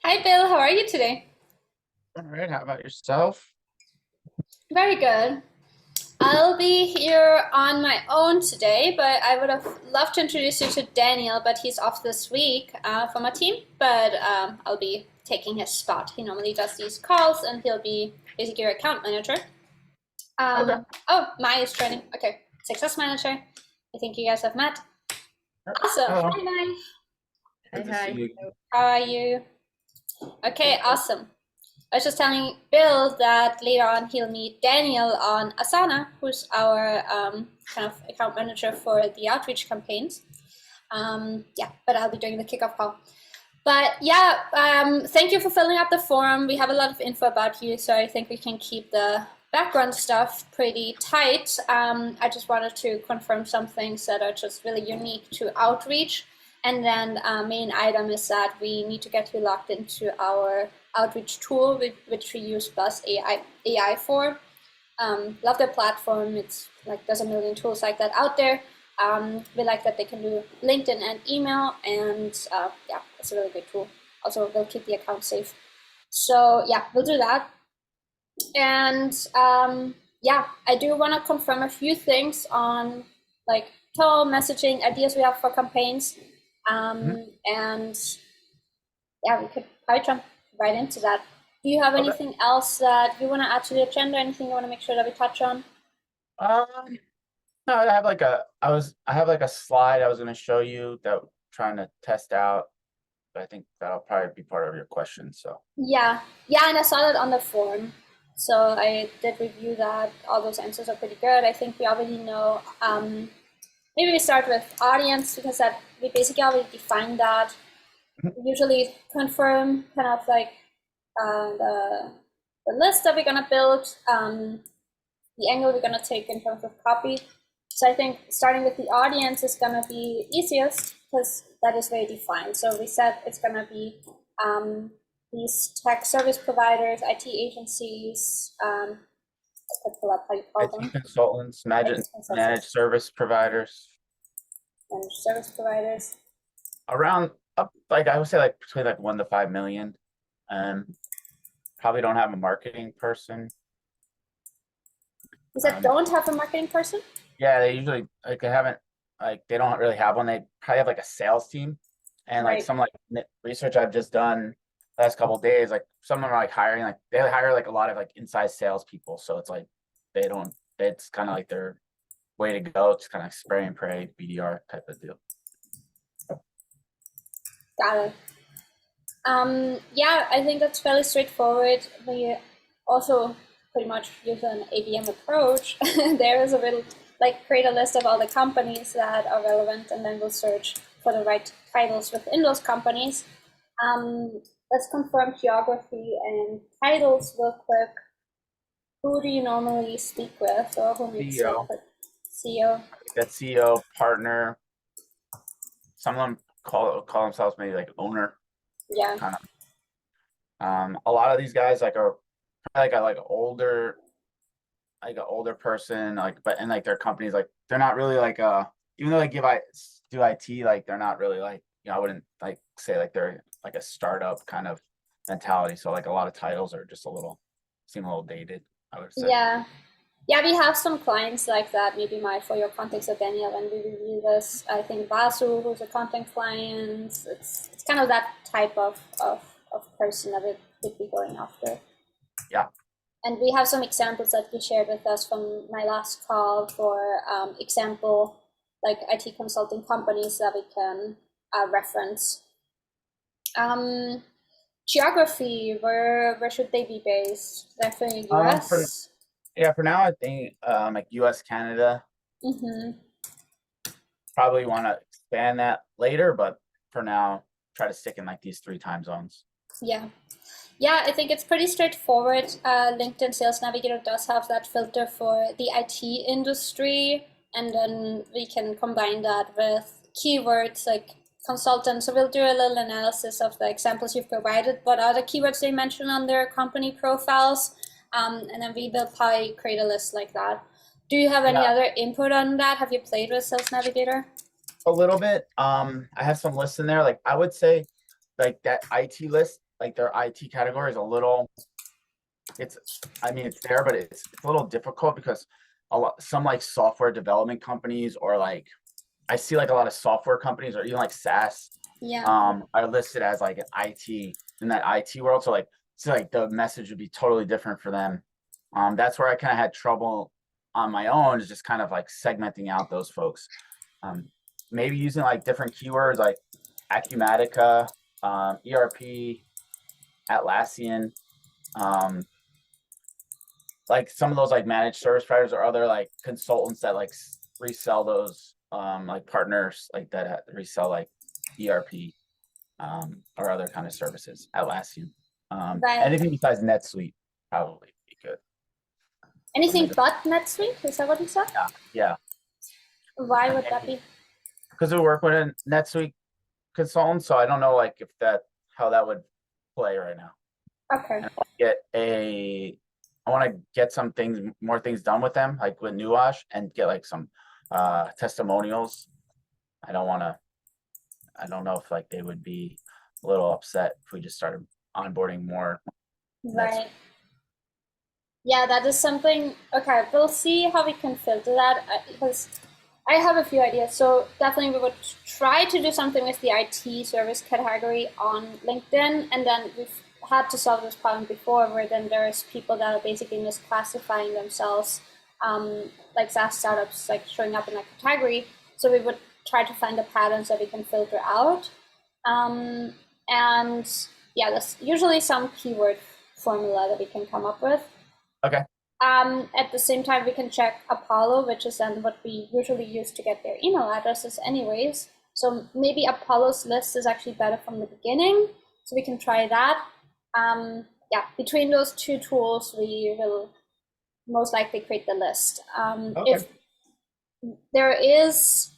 Hi, Bill. How are you today? All right, how about yourself? Very good. I'll be here on my own today, but I would have loved to introduce you to Daniel, but he's off this week for my team. But I'll be taking his spot. He normally does these calls, and he'll be basically your account manager. Okay. Oh, Mai is training. Okay, success manager. I think you guys have met. All right. Awesome. Hello. Hi, Mai. Good Hi, to see hi. you. How are you? Okay, awesome. I was just telling Bill that later on he'll meet Daniel on Asana, who's our kind of account manager for the outreach campaigns. Yeah, but I'll be doing the kickoff call. But yeah, thank you for filling out the form. We have a lot of info about you, so I think we can keep the background stuff pretty tight. I just wanted to confirm some things that are just really unique to outreach. And then main item is that we need to get you logged into our outreach tool, which we use Buzz AI for. Love the platform. It's like there's a million tools like that out there. We like that they can do LinkedIn and email, and yeah, it's a really good tool. Also, they'll keep the account safe. So yeah, we'll do that. And yeah, I do want to confirm a few things on like tone, messaging, ideas we have for campaigns. Mhm. And yeah, we could probably jump right into that. Do you have Okay. anything else that you want to add to the agenda? Anything you want to make sure that we touch on? Um, no, I have like a slide I was going to show you that I'm trying to test out, but I think that'll probably be part of your question. So, Yeah, yeah, and I saw that on the form. So I did review that. All those answers are pretty good. I think we already know. Maybe we start with audience because that we basically already defined that. Mhm. We usually confirm kind of like the list that we're gonna build, the angle we're gonna take in terms of copy. So I think starting with the audience is gonna be easiest because that is very defined. So we said it's gonna be these tech service providers, IT agencies. I could pull up how you call IT them. consultants, IT managed consultants, service providers, managed service providers. around up like I would say like between like 1 to 5 million, and probably don't have a marketing person. You said Um, don't have a marketing person? yeah, they usually like they haven't like they don't really have one. They probably have like a sales team, and like Right. some like research I've just done last couple of days, like some of them are like hiring like they hire like a lot of like inside sales people. So it's like they don't. It's kind of like their way to go. It's kind of like spray and pray BDR type of deal. Got it. Yeah, I think that's fairly straightforward. We also pretty much use an ABM approach. There is a little like create a list of all the companies that are relevant, and then we'll search for the right titles within those companies. Let's confirm geography and titles real quick. Who do you normally speak with, or who makes it CEO, for CEO? that CEO partner. Some of them call themselves maybe like owner Yeah, kind of. A lot of these guys like are probably like an older person, like but and like their companies like they're not really like even though they do IT, like they're not really like I wouldn't like say like they're like a startup kind of mentality. So like a lot of titles are just seem a little dated, I would say. yeah. Yeah, we have some clients like that. Maybe my for your context of Daniel when we review this. I think Vasu, who's a content client, it's kind of that type of person that we could be going after. Yeah. And we have some examples that you shared with us from my last call for example like IT consulting companies that we can reference. Um, Geography, where should they be based? Definitely For US. for now I think like US, Canada, Mm-hmm. probably want to expand that later, but for now try to stick in like these three time zones. Yeah. Yeah, I think it's pretty straightforward. LinkedIn Sales Navigator does have that filter for the IT industry, and then we can combine that with keywords like consultant. So we'll do a little analysis of the examples you've provided. What are the keywords they mention on their company profiles? And then we will probably create a list like that. Do you have any Yeah, other input on that? Have you played with Sales Navigator? a little bit. I have some lists in there. Like I would say like that IT list like their IT category is a little, it's, I mean, it's there, but it's a little difficult because some like software development companies or like I see like a lot of software companies or even like SaaS Yeah. are listed as like an IT in that IT world. So like the message would be totally different for them. That's where I kind of had trouble on my own, is just kind of like segmenting out those folks. Um, Maybe using like different keywords like Acumatica, ERP, Atlassian, um, like some of those like managed service providers or other like consultants that like resell those like partners like that resell like ERP or other kind of services. Atlassian. Right. Anything besides NetSuite probably be good. Or Anything maybe but NetSuite? Is that what you said? yeah. Why Like would that be? because we work with a NetSuite consultant, so I don't know like if that how that would play right now. Okay. And I want to get some things, more things done with them, like with Nuash, and get like some testimonials. I don't want to. I don't know if like they would be a little upset if we just started onboarding more. That's Right. Yeah, that is something. Okay, we'll see how we can filter that because I have a few ideas. So definitely we would try to do something with the IT service category on LinkedIn, and then we've had to solve this problem before, where then there's people that are basically misclassifying themselves, like SaaS startups, like showing up in that category. So we would try to find the patterns that we can filter out, um, and yeah, there's usually some keyword formula that we can come up with. okay. At the same time, we can check Apollo, which is then what we usually use to get their email addresses anyways. So maybe Apollo's list is actually better from the beginning. So we can try that. Yeah, between those two tools, we will most likely create the list. Okay. If there is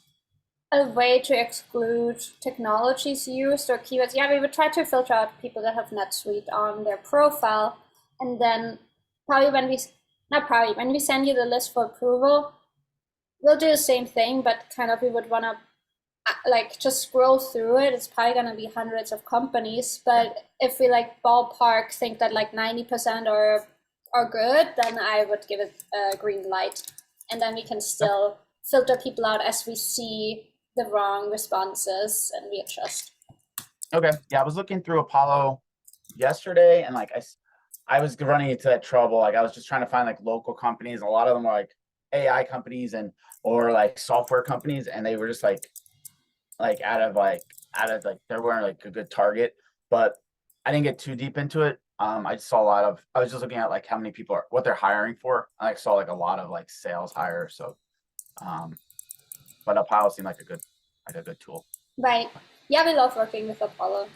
a way to exclude technologies used or keywords, yeah, we would try to filter out people that have NetSuite on their profile. And then probably when we, not probably, when we send you the list for approval, we'll do the same thing, but kind of we would want to like just scroll through it. It's probably going to be hundreds of companies, Yeah. but if we like ballpark think that like 90% are good, then I would give it a green light. And then we can still filter people out as we see the wrong responses and we adjust. Okay. Yeah, I was looking through Apollo yesterday, and like I was running into that trouble. Like I was just trying to find like local companies. A lot of them were like AI companies and or like software companies, and they were just like out of like they weren't like a good target. But I didn't get too deep into it. I just saw a lot of. I was just looking at like how many people are what they're hiring for. I like saw like a lot of like sales hires. So, um, but Apollo seemed like a good tool. Right. Yeah, we love working with Apollo.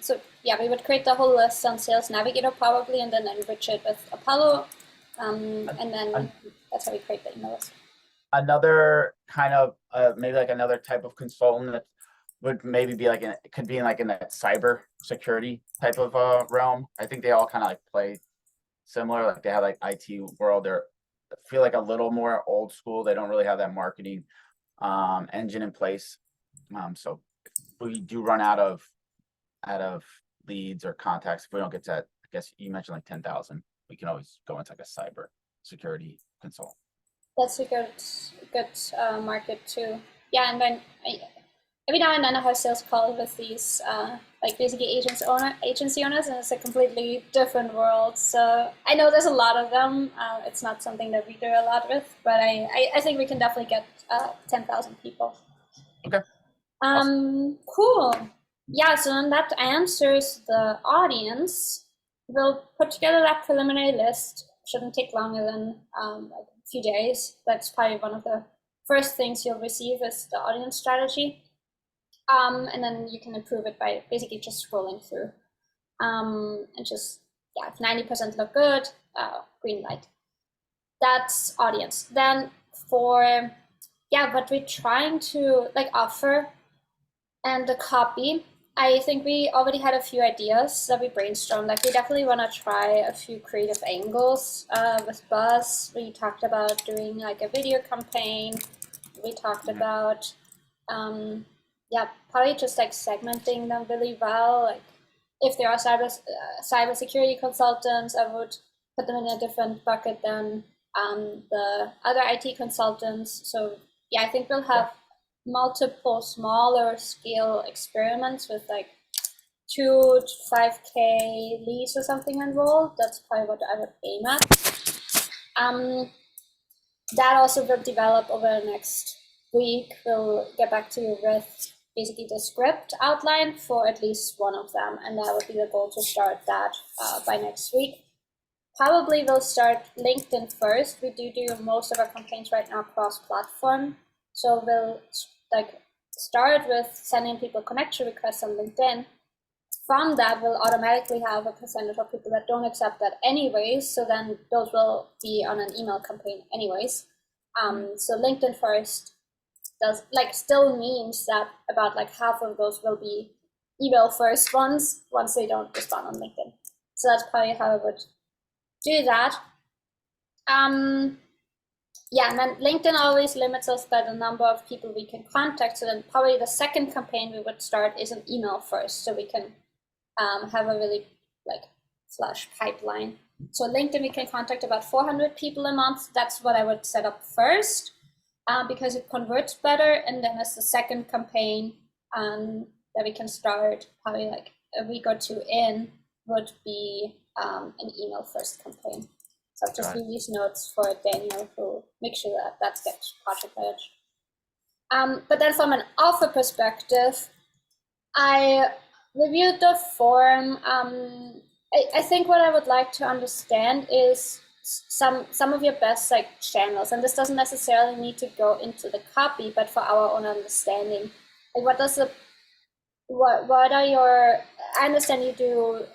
So yeah, we would create the whole list on Sales Navigator probably, and then enrich it with Apollo, and then that's how we create the email list. Another kind of maybe like another type of consultant that would maybe be like it could be in like in that cyber security type of realm. I think they all kind of like play similar. Like they have like IT world. They're feel like a little more old school. They don't really have that marketing engine in place. So if we do run out of leads or contacts, if we don't get to that, I guess you mentioned like 10,000, we can always go into like a cyber security consultant. That's a good market too. Yeah, and then every now and then I have sales calls with these like basically agency owners, and it's a completely different world. So I know there's a lot of them. It's not something that we do a lot with, but I think we can definitely get 10,000 people. Okay. Awesome. Cool. Yeah, so then that answers the audience. We'll put together that preliminary list. Shouldn't take longer than like a few days. That's probably one of the first things you'll receive is the audience strategy. And then you can improve it by basically just scrolling through. And just, yeah, if 90% look good, green light. That's audience. Then for, yeah, what we're trying to like offer and the copy, I think we already had a few ideas that we brainstormed. Like we definitely want to try a few creative angles with Buzz. We talked about doing like a video campaign. We talked about, yeah, probably just like segmenting them really well. Like if there are cybersecurity consultants, I would put them in a different bucket than the other IT consultants. So yeah, I think we'll have multiple smaller scale experiments with like 2 to 5K leads or something enrolled. That's probably what I would aim at. That also will develop over the next week. We'll get back to you with basically the script outline for at least one of them, and that would be the goal to start that by next week. Probably we'll start LinkedIn first. We do most of our campaigns right now cross-platform, so we'll like start with sending people connection requests on LinkedIn. From that, we'll automatically have a percentage of people that don't accept that anyways, so then those will be on an email campaign anyways. So LinkedIn first does still means that about like half of those will be email first ones once they don't respond on LinkedIn. So that's probably how I would do that. Yeah, and then LinkedIn always limits us by the number of people we can contact. So then probably the second campaign we would start is an email first, so we can have a really flush pipeline. So LinkedIn, we can contact about 400 people a month. That's what I would set up first because it converts better. And then as the second campaign that we can start probably like a week or two in would be an email first campaign. So I'll just leave these notes for Daniel to make sure that gets project managed. But then from an offer perspective, I reviewed the form. I think what I would like to understand is some of your best channels, and this doesn't necessarily need to go into the copy, but for our own understanding, what are your? I understand you do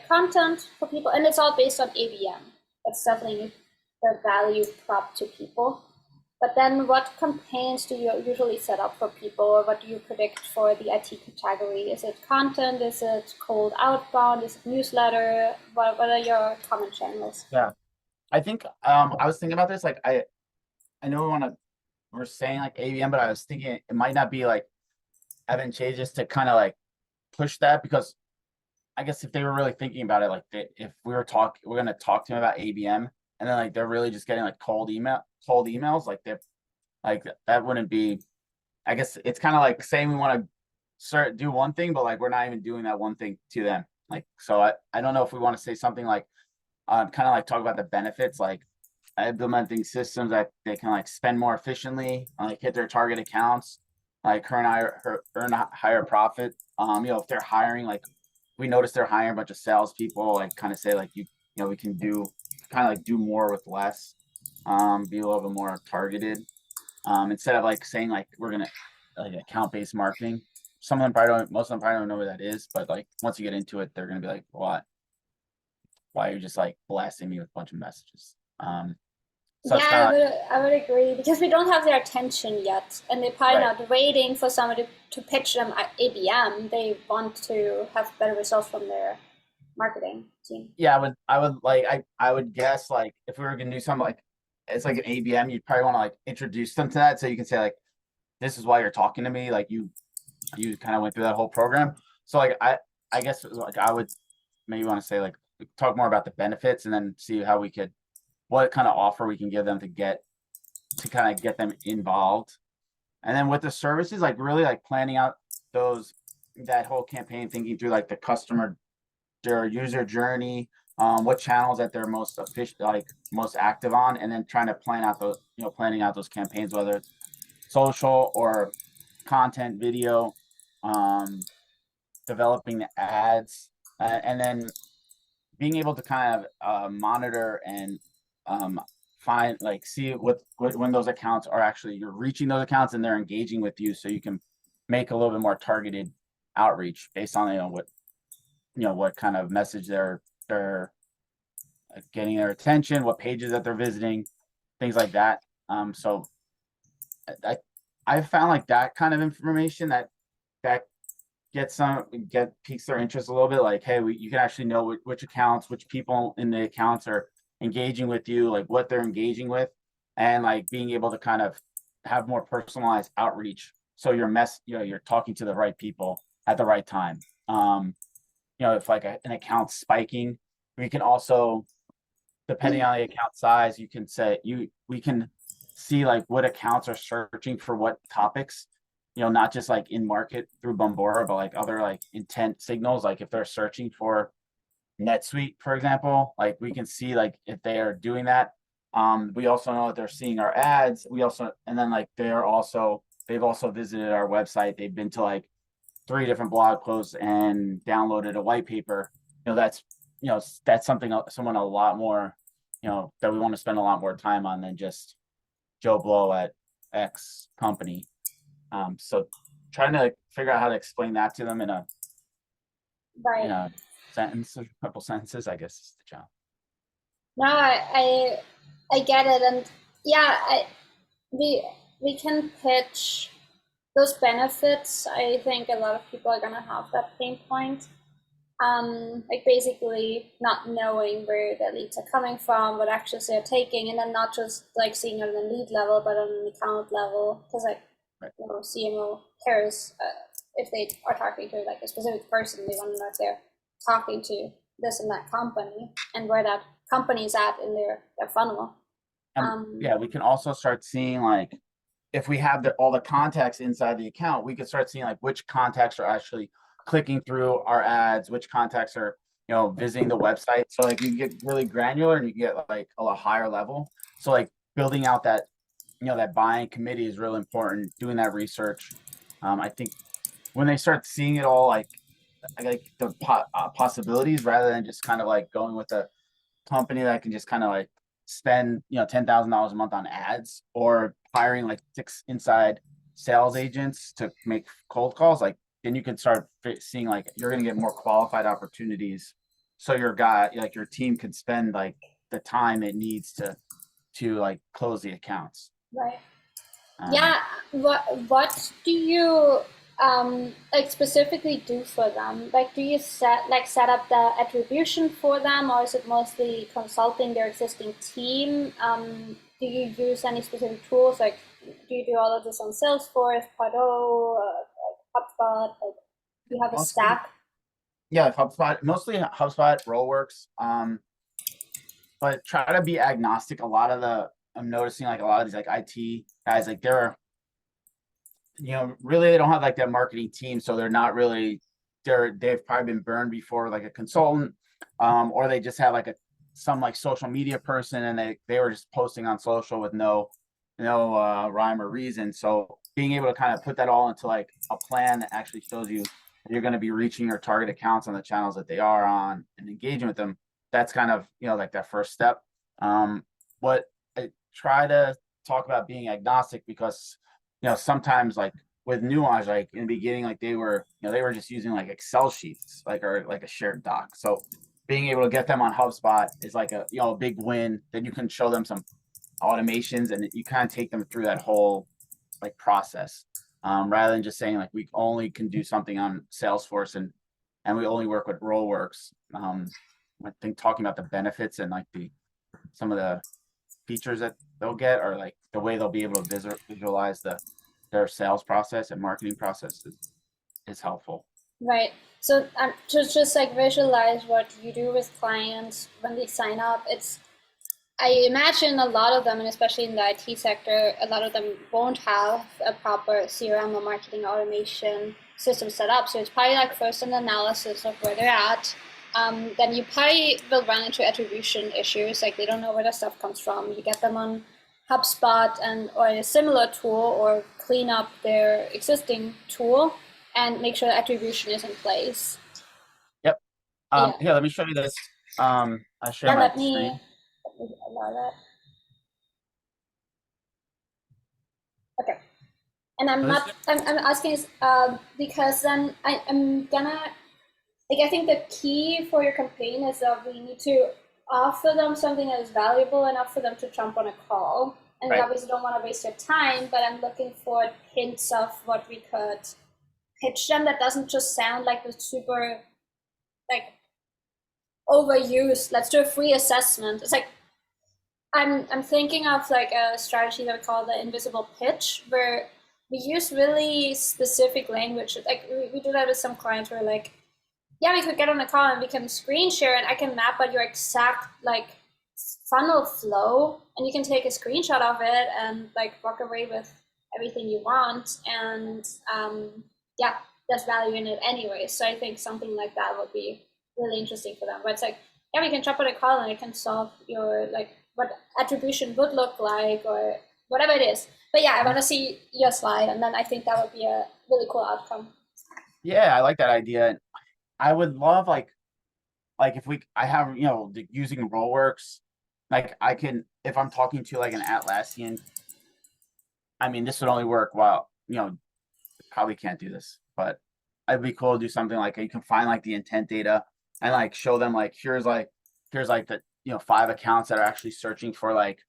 content for people, and it's all based on ABM. That's definitely the value prop to people. But then what campaigns do you usually set up for people, or what do you predict for the IT category? Is it content? Is it cold outbound? Is it newsletter? What are your common channels? Yeah, I think I was thinking about this. Like I know we're saying like ABM, but I was thinking it might not be like advantageous to kind of like push that, because I guess if they were really thinking about it, like if we're going to talk to them about ABM, and then like they're really just getting like cold emails, like that wouldn't be. I guess it's kind of like saying we want to do one thing, but like we're not even doing that one thing to them. Like, so I don't know if we want to say something like kind of like talk about the benefits, like implementing systems that they can like spend more efficiently, like hit their target accounts, like earn a higher profit. If they're hiring, like we notice they're hiring a bunch of salespeople, like kind of say like we can do kind of like do more with less, be a little bit more targeted, instead of like saying like we're gonna like account-based marketing. Most of them probably don't know what that is, but like once you get into it, they're gonna be like, what? Why are you just like blasting me with a bunch of messages? So it's kind of I would agree, because we don't have their attention yet, and they're probably not waiting for somebody to pitch them at ABM. They want to have better results from their marketing team. Yeah, I would guess like if we were gonna do something like it's like an ABM, you'd probably want to like introduce them to that, so you can say like, this is why you're talking to me, like you kind of went through that whole program. So like I guess like I would maybe want to say like talk more about the benefits, and then see how what kind of offer we can give them to kind of get them involved. And then with the services, like really like planning out that whole campaign, thinking through like their user journey, what channels that they're most efficient, like most active on, and then trying to planning out those campaigns, whether it's social or content, video, developing the ads, and then being able to kind of monitor and see when those accounts are actually, you're reaching those accounts and they're engaging with you, so you can make a little bit more targeted outreach based on what kind of message they're getting their attention, what pages that they're visiting, things like that. So I found like that kind of information that piques their interest a little bit. Like, hey, you can actually know which accounts, which people in the accounts are engaging with you, like what they're engaging with, and like being able to kind of have more personalized outreach. So you're talking to the right people at the right time. if like an account's spiking, we can also, depending on the account size, you can say we can see like what accounts are searching for what topics, not just like in market through Bombora, but like other like intent signals. Like if they're searching for NetSuite, for example, like we can see like if they are doing that. We also know that they're seeing our ads. We also, and then like they've also visited our website. They've been to like 3 different blog posts and downloaded a white paper. That's that's something someone a lot more, that we want to spend a lot more time on than just Joe Blow at X company. So trying to figure out how to explain that to them in a Right. sentence, a couple sentences, I guess is the challenge. No, I get it, and yeah, we can pitch those benefits. I think a lot of people are gonna have that pain point. Like basically not knowing where the leads are coming from, what actions they're taking, and then not just like seeing it on the lead level, but on an account level, because like Right. CMO cares if they are talking to like a specific person, they want to know if they're talking to this and that company and where that company is at in their funnel. And yeah, we can also start seeing like if we have all the contacts inside the account, we could start seeing like which contacts are actually clicking through our ads, which contacts are, visiting the website. So like you get really granular and you get like a lot higher level. So like building out that, that buying committee is really important, doing that research. I think when they start seeing it all like the possibilities rather than just kind of like going with a company that can just kind of like spend $10,000 a month on ads or hiring like 6 inside sales agents to make cold calls, like then you can start seeing like you're going to get more qualified opportunities, so your guy, like your team, can spend like the time it needs to like close the accounts. Right. um Yeah. What do you like specifically do for them? Like, do you set up the attribution for them, or is it mostly consulting their existing team? Do you use any specific tools? Like, do you do all of this on Salesforce, Pardot, HubSpot? Like, do you have a Mostly, stack? yeah, HubSpot, mostly HubSpot, Rollworks. But try to be agnostic. I'm noticing like a lot of these like IT guys, like really they don't have like that marketing team, so they're not really they've probably been burned before like a consultant, or they just have like some like social media person and they were just posting on social with no rhyme or reason. So being able to kind of put that all into like a plan that actually shows you you're going to be reaching your target accounts on the channels that they are on and engaging with them, that's kind of like that first step. What I try to talk about being agnostic, because sometimes like with Nuage, like in the beginning, like they were just using like Excel sheets, like or like a shared doc. So being able to get them on HubSpot is like a big win. Then you can show them some automations and you kind of take them through that whole like process, rather than just saying like we only can do something on Salesforce and we only work with Rollworks. I think talking about the benefits and like some of the features that they'll get, or like the way they'll be able to visualize their sales process and marketing process is helpful. Right. So to just like visualize what you do with clients when they sign up, I imagine a lot of them, and especially in the IT sector, a lot of them won't have a proper CRM or marketing automation system set up. So it's probably like first an analysis of where they're at. Then you probably will run into attribution issues, like they don't know where the stuff comes from. You get them on HubSpot or a similar tool, or clean up their existing tool and make sure the attribution is in place. Yep. Yeah. Here, let me show you this. I share Yeah, my screen. let me allow that. Okay. And I'm So this, not, I'm asking is because then I'm gonna, like, I think the key for your campaign is that we need to offer them something that is valuable enough for them to jump on a call. And we right. obviously don't want to waste your time, but I'm looking for hints of what we could pitch them that doesn't just sound like the super, like, overused. Let's do a free assessment. It's like, I'm thinking of like a strategy that we call the invisible pitch, where we use really specific language. Like we do that with some clients where like Yeah, we could get on a call and we can screen share, and I can map out your exact like funnel flow, and you can take a screenshot of it and like walk away with everything you want. And yeah, there's value in it anyway. So I think something like that would be really interesting for them. But it's like, yeah, we can jump on a call and I can solve your like what attribution would look like or whatever it is. But yeah, I want to see your slide, and then I think that would be a really cool outcome. Yeah, I like that idea. I would love like if we I have using Rollworks, like I can if I'm talking to like an Atlassian, I mean this would only work while probably can't do this, but it'd be cool to do something like you can find like the intent data and like show them like here's like the 5 accounts that are actually searching for like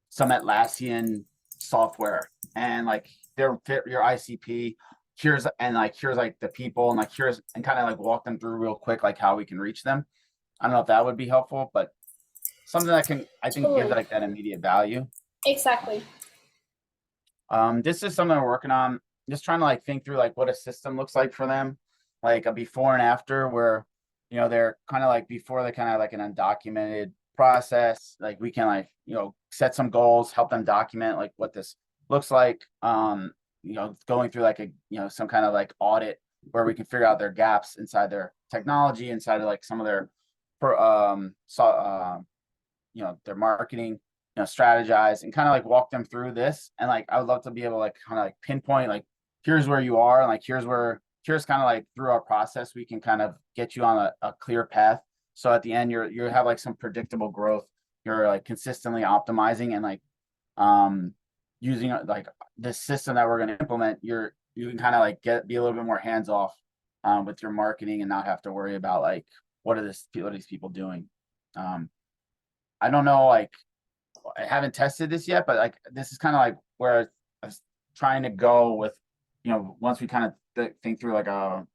some Atlassian software and like their fit your ICP. Here's like the people and like here's and kind of like walk them through real quick like how we can reach them. I don't know if that would be helpful, but something that can I think give Totally. like that immediate value. Exactly. This is something we're working on. Just trying to like think through like what a system looks like for them, like a before and after, where they're kind of like before they kind of like an undocumented process. Like we can like set some goals, help them document like what this looks like. Going through like a some kind of like audit where we can figure out their gaps inside their technology, inside of like some of their their marketing, strategize and kind of like walk them through this. And like I would love to be able to like kind of like pinpoint like here's where you are and like here's kind of like through our process we can kind of get you on a clear path. So at the end you have like some predictable growth. You're like consistently optimizing and like using like the system that we're going to implement. You can kind of like be a little bit more hands off with your marketing and not have to worry about like what are these people doing. Um, I don't know, like I haven't tested this yet, but like this is kind of like where I was trying to go with, once we kind of think through like a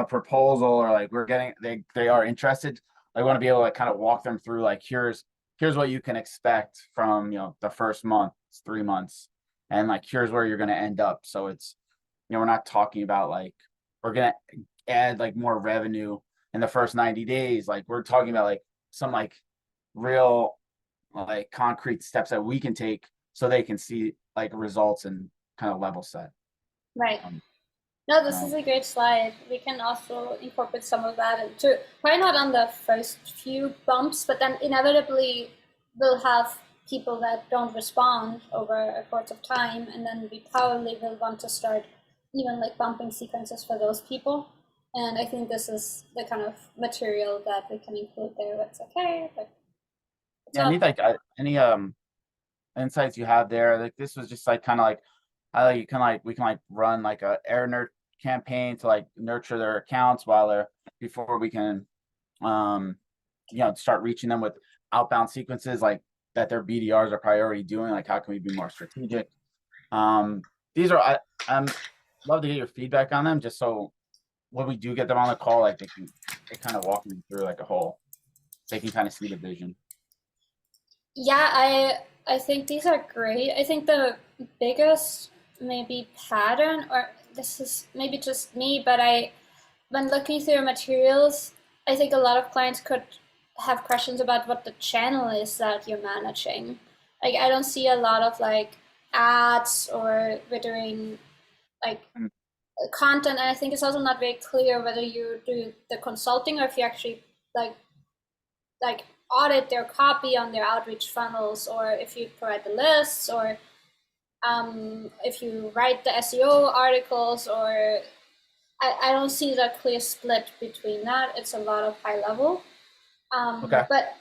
proposal or like we're getting they are interested. I want to be able to like kind of walk them through like here's what you can expect from the first month, 3 months, and like here's where you're going to end up. So it's we're not talking about like we're going to add like more revenue in the first 90 days. Like we're talking about like some like real like concrete steps that we can take so they can see like results and kind of level set. Right. Um, No, this is um, a great slide. We can also incorporate some of that into probably not on the first few bumps, but then inevitably we'll have people that don't respond over a course of time, and then we probably will want to start even like bumping sequences for those people. And I think this is the kind of material that we can include there. It's okay, but it's yeah, I need not. like any insights you have there. Like this was just like kind of like how you can like we can like run like a air nerd campaign to like nurture their accounts while they're before we can um start reaching them with outbound sequences like that their BDRs are probably already doing. Like how can we be more strategic? These are I'm love to get your feedback on them just so when we do get them on the call, like they kind of walk me through like a whole they can kind of see the vision. Yeah, I think these are great. I think the biggest maybe pattern, or this is maybe just me, but I when looking through materials, I think a lot of clients could have questions about what the channel is that you're managing. Like I don't see a lot of like ads or we're doing like Mm, content, and I think it's also not very clear whether you do the consulting or if you actually like like audit their copy on their outreach funnels, or if you provide the lists, or if you write the SEO articles, or I don't see that clear split between that. It's a lot of high level. okay. But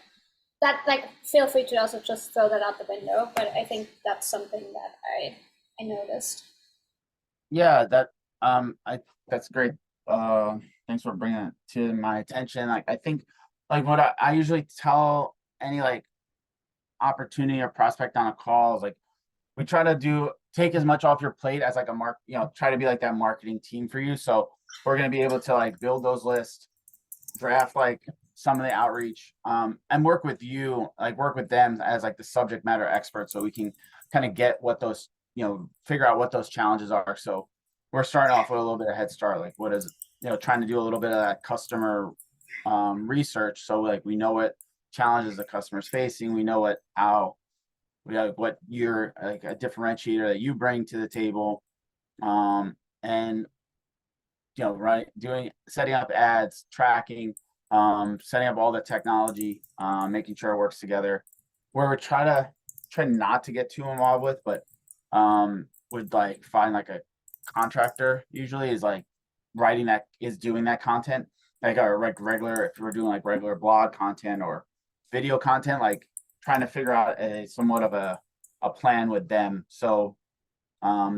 that like feel free to also just throw that out the window. But I think that's something that I noticed. Yeah, that I that's great. Thanks for bringing it to my attention. Like I think like what I usually tell any like opportunity or prospect on a call is like we try to do take as much off your plate as like a try to be like that marketing team for you. So we're gonna be able to like build those lists, draft like some of the outreach, and work with you, like work with them as like the subject matter expert so we can kind of get what those, figure out what those challenges are. So we're starting off with a little bit of head start. Like trying to do a little bit of that customer research. So like we know what challenges the customer's facing. We know what you're like a differentiator that you bring to the table. And right, setting up ads, tracking, setting up all the technology, making sure it works together. Where we try not to get too involved with, but would like find like a contractor usually is like doing that content, like our like regular, if we're doing like regular blog content or video content, like trying to figure out a somewhat of a plan with them. So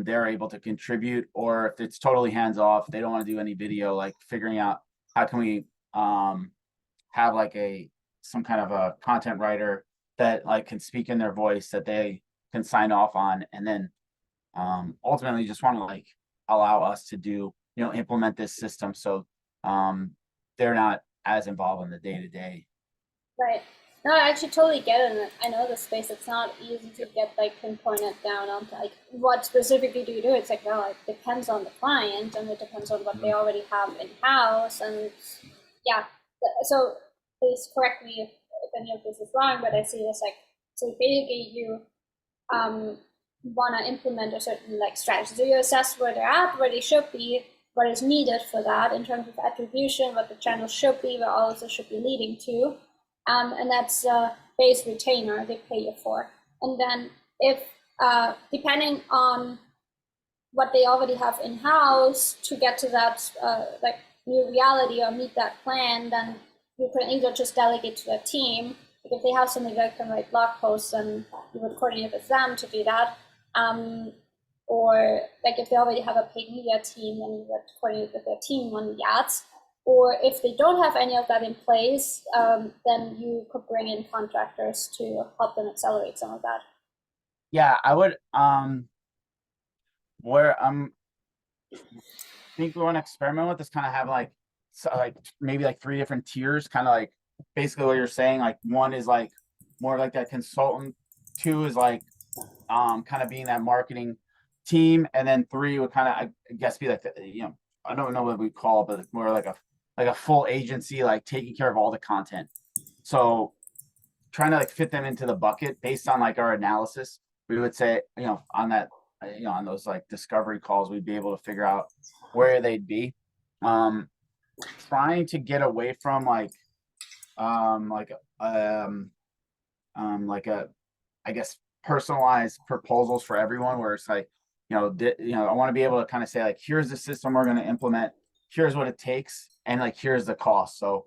they're able to contribute, or if it's totally hands off, they don't want to do any video, like figuring out how can we have like some kind of a content writer that like can speak in their voice that they can sign off on, and then ultimately just want to like allow us to implement this system, so they're not as involved in the day to day. Right. No, I actually totally get it. And I know the space. It's not easy to get like pinpointed down onto like what specifically do you do. It's like, well, it depends on the client and it depends on what they already have in house. And yeah, so please correct me if any of this is wrong, but I see this like, so basically you want to implement a certain like strategy. So you assess where they're at, where they should be, what is needed for that in terms of attribution, what the channel should be, where all of this should be leading to. And that's a base retainer they pay you for. And then if, depending on what they already have in-house to get to that like new reality or meet that plan, then you can either just delegate to a team. Like if they have somebody that can write blog posts, then you would coordinate with them to do that. Or like if they already have a paid media team, then you would coordinate with their team on the ads. Or if they don't have any of that in place, then you could bring in contractors to help them accelerate some of that. Yeah, I would where think we want to experiment with this, kind of have like maybe like 3 different tiers, kind of like basically what you're saying. Like one is like more like that consultant, two is like kind of being that marketing team, and then three would kind of I guess be like I don't know what we call it, but it's more like a full agency, like taking care of all the content. So trying to like fit them into the bucket based on like our analysis, we would say, on that, on those like discovery calls, we'd be able to figure out where they'd be. Trying to get away from like a, I guess, personalized proposals for everyone, where it's like, I want to be able to kind of say like, here's the system we're going to implement, here's what it takes, and like here's the cost. So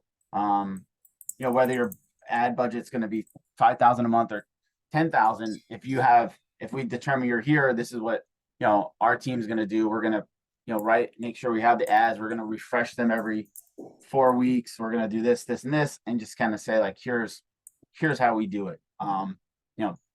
whether your ad budget's going to be 5,000 a month or 10,000, if we determine you're here, this is what our team's going to do. We're going to make sure we have the ads. We're going to refresh them every 4 weeks. We're going to do this, this, and this, and just kind of say like, here's how we do it.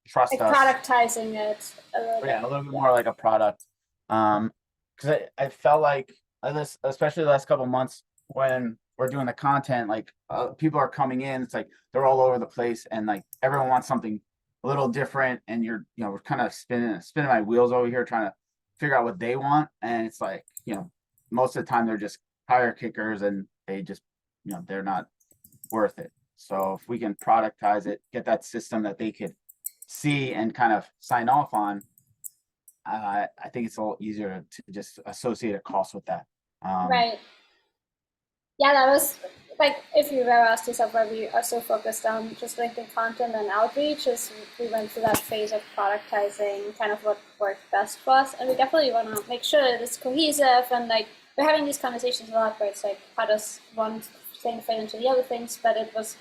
Trust like us. Productizing it a little bit. Yeah, a little bit more like a product. Because I felt like this, especially the last couple of months when we're doing the content, like people are coming in, it's like they're all over the place, and like everyone wants something a little different, and we're kind of spinning my wheels over here trying to figure out what they want, and it's like most of the time they're just tire kickers, and they just they're not worth it. So if we can productize it, get that system that they could see and kind of sign off on, I think it's a little easier to just associate a cost with that. Right. Yeah, that was like if you ever asked yourself why we are so focused on just LinkedIn content and outreach, is we went through that phase of productizing kind of what worked best for us, and we definitely want to make sure that it's cohesive, and like we're having these conversations a lot where it's like how does one thing fit into the other things, but it was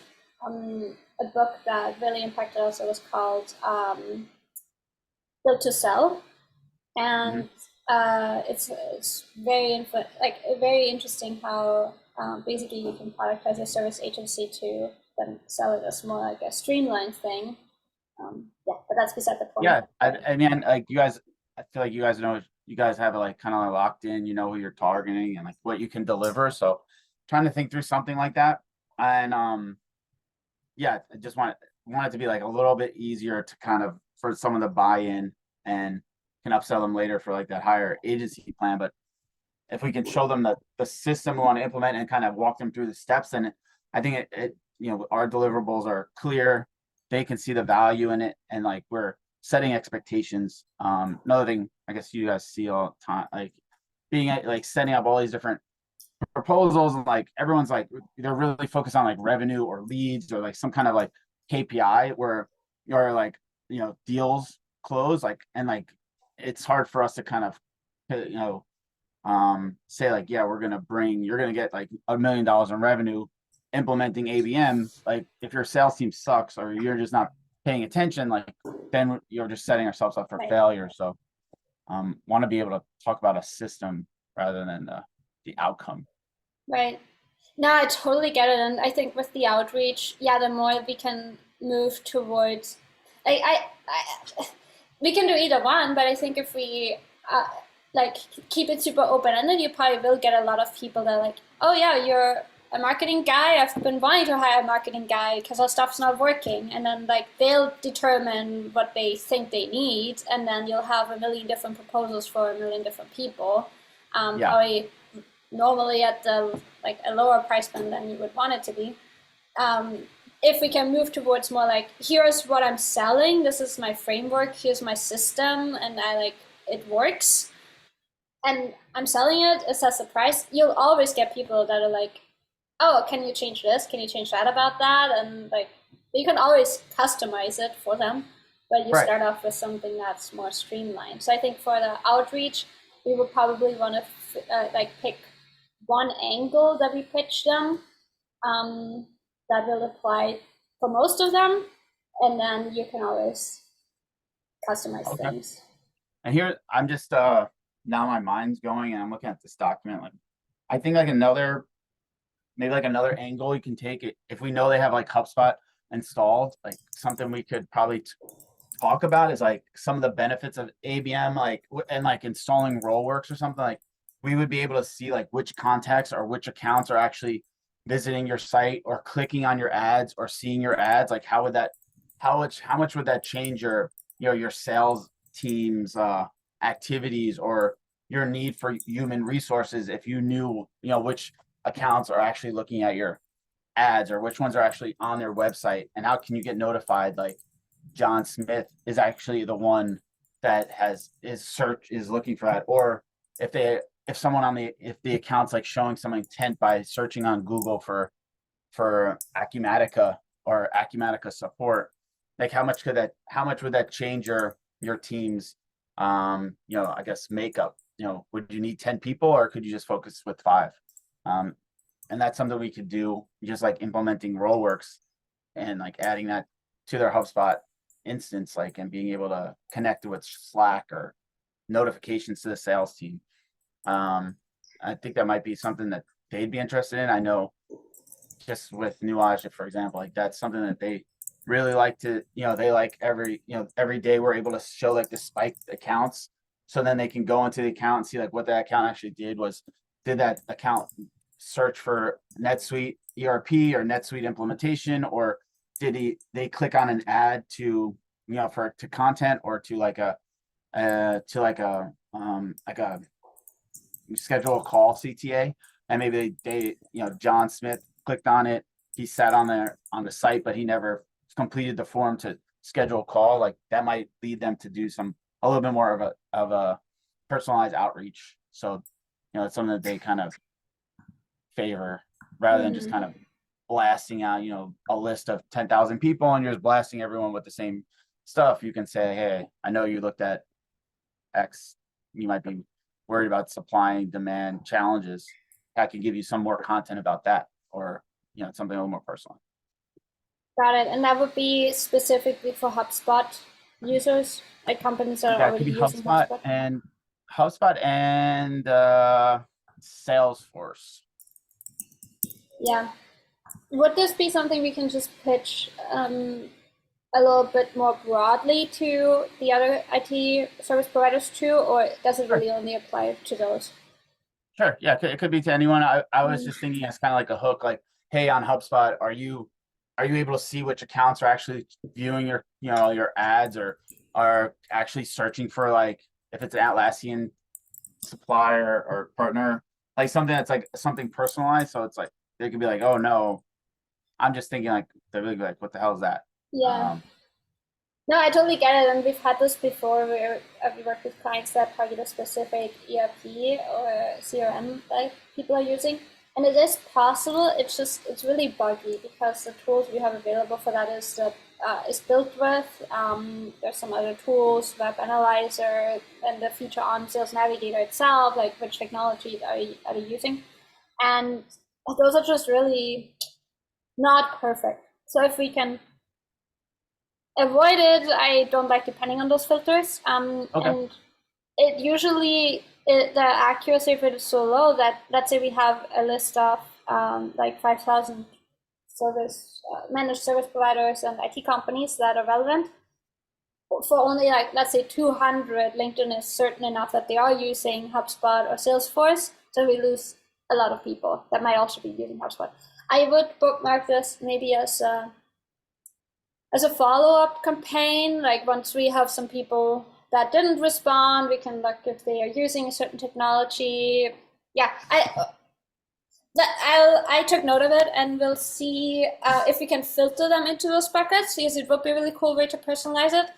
a book that really impacted us. It was called Built to Sell, and it's very very interesting how basically you can productize your service agency to then sell it as more like a streamlined thing. Yeah, but that's beside the point. Yeah, I mean, like you guys, I feel like you guys know, you guys have it like kind of locked in. You know who you're targeting and like what you can deliver. So trying to think through something like that, and yeah, I just want it to be like a little bit easier to kind of for someone to buy in and can upsell them later for like that higher agency plan. But if we can show them the system we want to implement and kind of walk them through the steps, then I think it our deliverables are clear. They can see the value in it, and like we're setting expectations. Another thing I guess you guys see all the time, like being like setting up all these different proposals, and like everyone's like they're really focused on like revenue or leads or like some kind of like KPI where you're like deals close, like, and like it's hard for us to kind of say like, yeah, you're gonna get like $1 million in revenue implementing ABM. Like if your sales team sucks or you're just not paying attention, like then you're just setting ourselves up for Right. failure. So want to be able to talk about a system rather than the outcome. Right. No, I totally get it. And I think with the outreach, yeah, the more we can move towards, I we can do either one, but I think if we uh, like keep it super open, and then you probably will get a lot of people that are like, oh yeah, you're a marketing guy. I've been wanting to hire a marketing guy because our stuff's not working, and then like they'll determine what they think they need, and then you'll have a million different proposals for a million different people. Yeah. Probably normally at the like a lower price point than you would want it to be. Um, if we can move towards more like, here's what I'm selling, this is my framework, here's my system, and I like it works, and I'm selling it, it says the price, you'll always get people that are like, oh, can you change this? Can you change that about that? And like, you can always customize it for them, but you Right. start off with something that's more streamlined. So I think for the outreach, we would probably want to like pick one angle that we pitch them that will apply for most of them, and then you can always customize Okay. things. And here I'm just now my mind's going and I'm looking at this document. Like I think like maybe like another angle you can take it if we know they have like HubSpot installed, like something we could probably talk about is like some of the benefits of ABM, like and like installing Rollworks or something. Like we would be able to see like which contacts or which accounts are actually visiting your site or clicking on your ads or seeing your ads. Like how much would that change your sales team's activities or your need for human resources if you knew which accounts are actually looking at your ads or which ones are actually on their website, and how can you get notified like John Smith is actually the one that is looking for that, or if someone if the account's like showing some intent by searching on Google for Acumatica or Acumatica support, like how much would that change your team's I guess makeup? Would you need 10 people or could you just focus with 5? And that's something we could do, just like implementing Rollworks and like adding that to their HubSpot instance, like, and being able to connect with Slack or notifications to the sales team. I think that might be something that they'd be interested in. I know just with Nuage, for example, like that's something that they really like to, they like every day we're able to show like the spiked accounts. So then they can go into the account and see like what that account actually did that account search for NetSuite ERP or NetSuite implementation, or did they click on an ad to to content or to like a schedule a call CTA, and maybe they John Smith clicked on it, he sat on the site, but he never completed the form to schedule a call. Like that might lead them to do a little bit more of a personalized outreach. So it's something that they kind of favor rather than just kind of blasting out a list of 10,000 people and you're just blasting everyone with the same stuff. You can say, hey, I know you looked at X, you might be worried about supply and demand challenges. I can give you some more content about that, or something a little more personal. Got it. And that would be specifically for HubSpot users, like companies that are Yeah, it could already be using HubSpot. HubSpot and Salesforce. Yeah. Would this be something we can just pitch a little bit more broadly to the other IT service providers too, or does it really only apply to those? Sure. Yeah, it could be to anyone. I was just thinking as kind of like a hook, like, hey, on HubSpot, are you able to see which accounts are actually viewing your ads or are actually searching for, like, if it's an Atlassian supplier or partner, like something that's like something personalized. So it's like they could be like, oh no, I'm just thinking like they're really like, what the hell is that? Yeah. Um, No, I totally get it, and we've had this before where we work with clients that target a specific ERP or CRM that people are using, and it is possible. It's really buggy because the tools we have available for that is built with. There's some other tools, Web Analyzer, and the feature on Sales Navigator itself, like which technology are they using, and those are just really not perfect. So if we can avoid it. I don't like depending on those filters. okay. And it usually the accuracy rate is so low that let's say we have a list of like 5,000 service managed service providers and IT companies that are relevant. For only like let's say 200, LinkedIn is certain enough that they are using HubSpot or Salesforce, so we lose a lot of people that might also be using HubSpot. I would bookmark this maybe as a follow-up campaign, like once we have some people that didn't respond, we can look if they are using a certain technology. Yeah, I took note of it, and we'll see if we can filter them into those buckets, because it would be a really cool way to personalize it.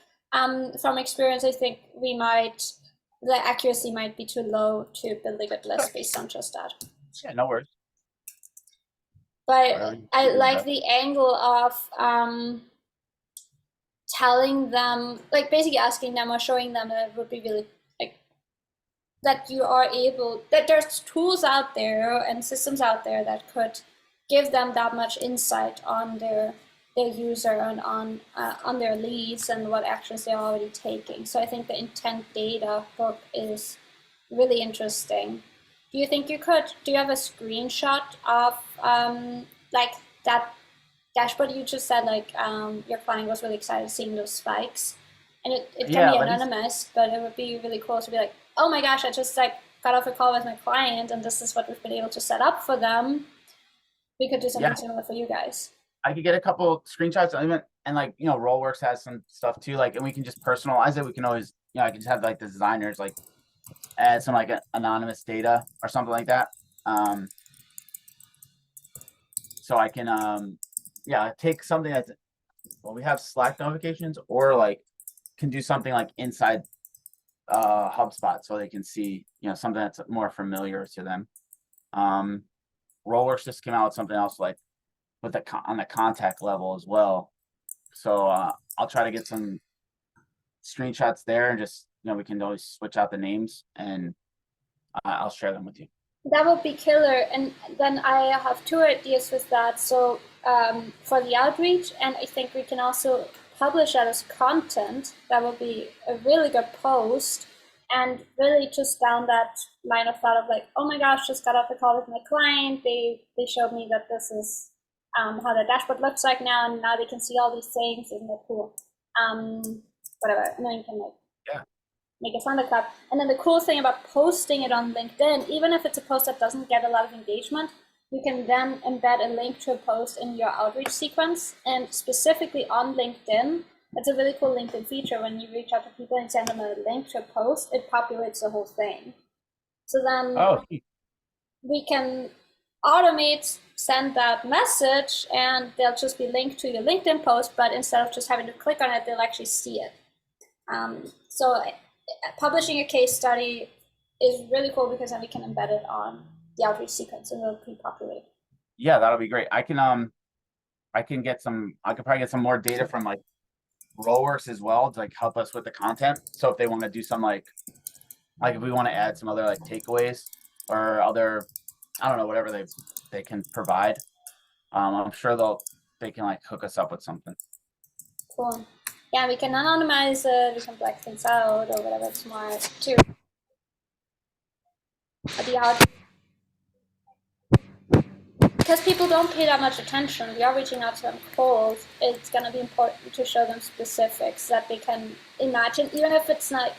From experience, I think the accuracy might be too low to build a good list based on just that. Yeah, no worries. But I like the angle of telling them, like basically asking them or showing them that it would be really like that you are able, that there's tools out there and systems out there that could give them that much insight on their user and on their leads and what actions they're already taking. So I think the intent data book is really interesting. Do you think you could? Do you have a screenshot of like that dashboard you just said, like your client was really excited seeing those spikes, and it can Yeah, be let me. anonymous, but it would be really cool to be like, oh my gosh, I just like got off a call with my client and this is what we've been able to set up for them. We could do something Yeah, similar for you guys. I could get a couple screenshots and even and like Rollworks has some stuff too. Like, and we can just personalize it. We can always I can just have like the designers like add some like anonymous data or something like that. Um, so I can yeah, take something that's, well, we have Slack notifications, or like can do something like inside HubSpot so they can see something that's more familiar to them. Um, Rollworks just came out with something else like with on the contact level as well. So I'll try to get some screenshots there, and just we can always switch out the names, and I'll share them with you. That would be killer. And then I have two ideas with that. So for the outreach, and I think we can also publish that as content. That would be a really good post. And really just down that line of thought of like, oh my gosh, just got off the call with my client. They showed me that this is how the dashboard looks like now, and now they can see all these things. Isn't that cool? Whatever. And then you can like Yeah. make a thunderclap. And then the cool thing about posting it on LinkedIn, even if it's a post that doesn't get a lot of engagement, you can then embed a link to a post in your outreach sequence. And specifically on LinkedIn, it's a really cool LinkedIn feature. When you reach out to people and send them a link to a post, it populates the whole thing. So then we can automate, send that message, and they'll just be linked to your LinkedIn post, but instead of just having to click on it, they'll actually see it. So publishing a case study is really cool because then we can embed it on the outreach sequence and it'll pre-populate. Yeah, that'll be great. I can get some. I could probably get some more data from like Rollworks as well to like help us with the content. So if they want to do some like if we want to add some other like takeaways or other, I don't know, whatever they can provide, I'm sure they can like hook us up with something. Cool. Yeah, we can anonymize it, we can black things out or whatever it's more too. Because people don't pay that much attention, we are reaching out to them cold. It's going to be important to show them specifics that they can imagine, even if it's not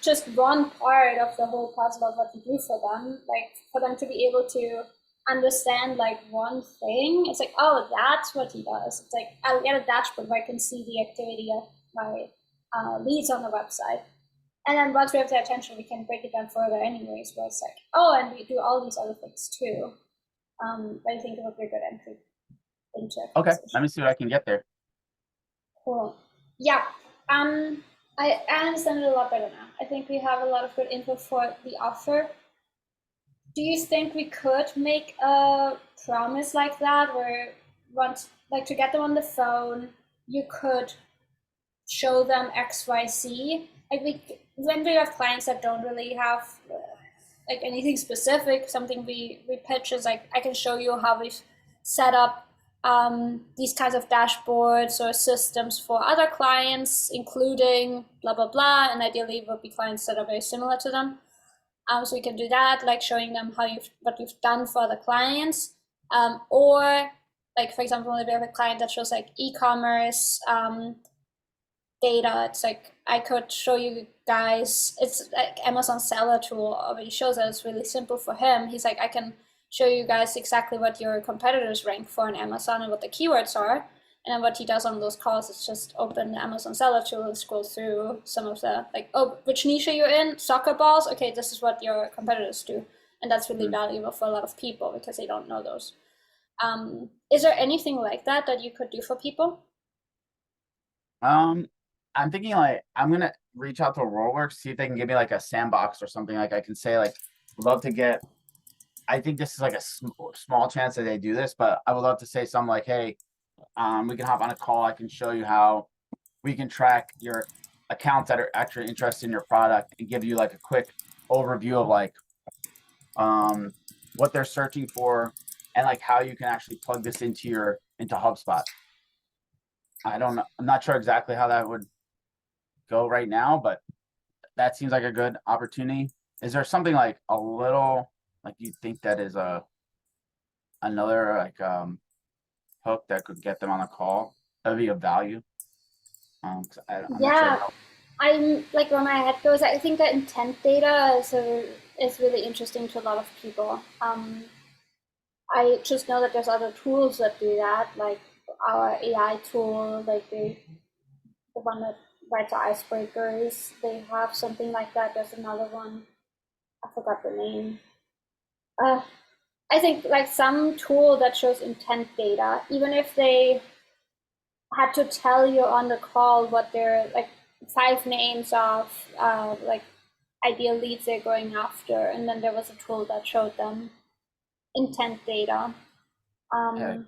just one part of the whole puzzle of what you do for them, like for them to be able to understand like one thing. It's like, oh, that's what he does. It's like, I'll get a dashboard where I can see the activity of my leads on the website. And then once we have their attention, we can break it down further anyways, where it's like, oh, and we do all these other things too. But I think it would be a good entry into a Okay, conversation. let me see what I can get there. Cool. Yeah. I understand it a lot better now. I think we have a lot of good info for the offer. Do you think we could make a promise like that where once, like, to get them on the phone, you could show them XYZ? Like, when we have clients that don't really have like anything specific, something we pitch is like, I can show you how we've set up these kinds of dashboards or systems for other clients, including blah blah blah, and ideally it would be clients that are very similar to them. So we can do that, like showing them what you've done for the clients, or like, for example, if we have a client that shows like e-commerce data, it's like, I could show you guys, it's like Amazon seller tool already shows that it's really simple for him. He's like, I can show you guys exactly what your competitors rank for in Amazon and what the keywords are. And then what he does on those calls is just open the Amazon seller tool and scroll through some of the, like, oh, which niche are you in? Soccer balls? Okay, this is what your competitors do. And that's really valuable for a lot of people because they don't know those. Is there anything like that that you could do for people? I'm thinking like I'm gonna reach out to Rollworks, see if they can give me like a sandbox or something. Like I can say like, would love to get. I think this is like a small chance that they do this, but I would love to say something like, hey, we can hop on a call. I can show you how we can track your accounts that are actually interested in your product and give you like a quick overview of like what they're searching for and like how you can actually plug this into HubSpot. I don't know. I'm not sure exactly how that would go right now, but that seems like a good opportunity. Is there something like a little like you think that is another like hook that could get them on a call? That would be of value. 'Cause I'm not sure Yeah, how. I'm like, where my head goes, I think that intent data is really interesting to a lot of people. I just know that there's other tools that do that, like our AI tool, like the one that writes our icebreakers. They have something like that. There's another one. I forgot the name. Uh, I think like some tool that shows intent data, even if they had to tell you on the call what their like 5 names of like ideal leads they're going after, and then there was a tool that showed them intent data. Yeah, Um,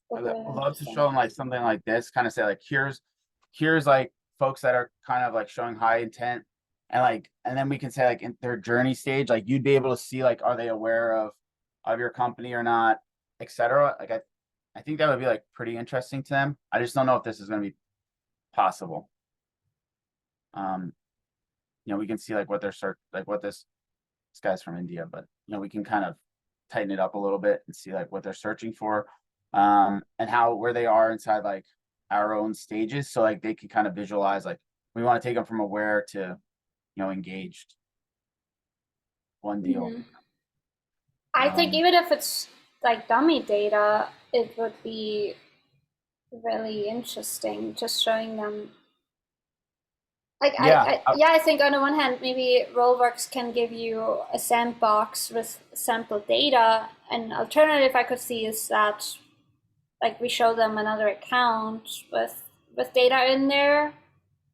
would be I'd really love to interesting. show them like something like this, kind of say like here's like folks that are kind of like showing high intent and then we can say like in their journey stage, like you'd be able to see like are they aware of your company or not, etc. Like I think that would be like pretty interesting to them. I just don't know if this is going to be possible. Um, we can see like what this guy's from India, but we can kind of tighten it up a little bit and see like what they're searching for, and where they are inside like our own stages. So like they can kind of visualize like we want to take them from aware to engaged. One deal. Mhm. I think Um, even if it's like dummy data, it would be really interesting just showing them. Like yeah, yeah, I think on the one hand, maybe Rollworks can give you a sandbox with sample data. An alternative I could see is that like we show them another account with data in there.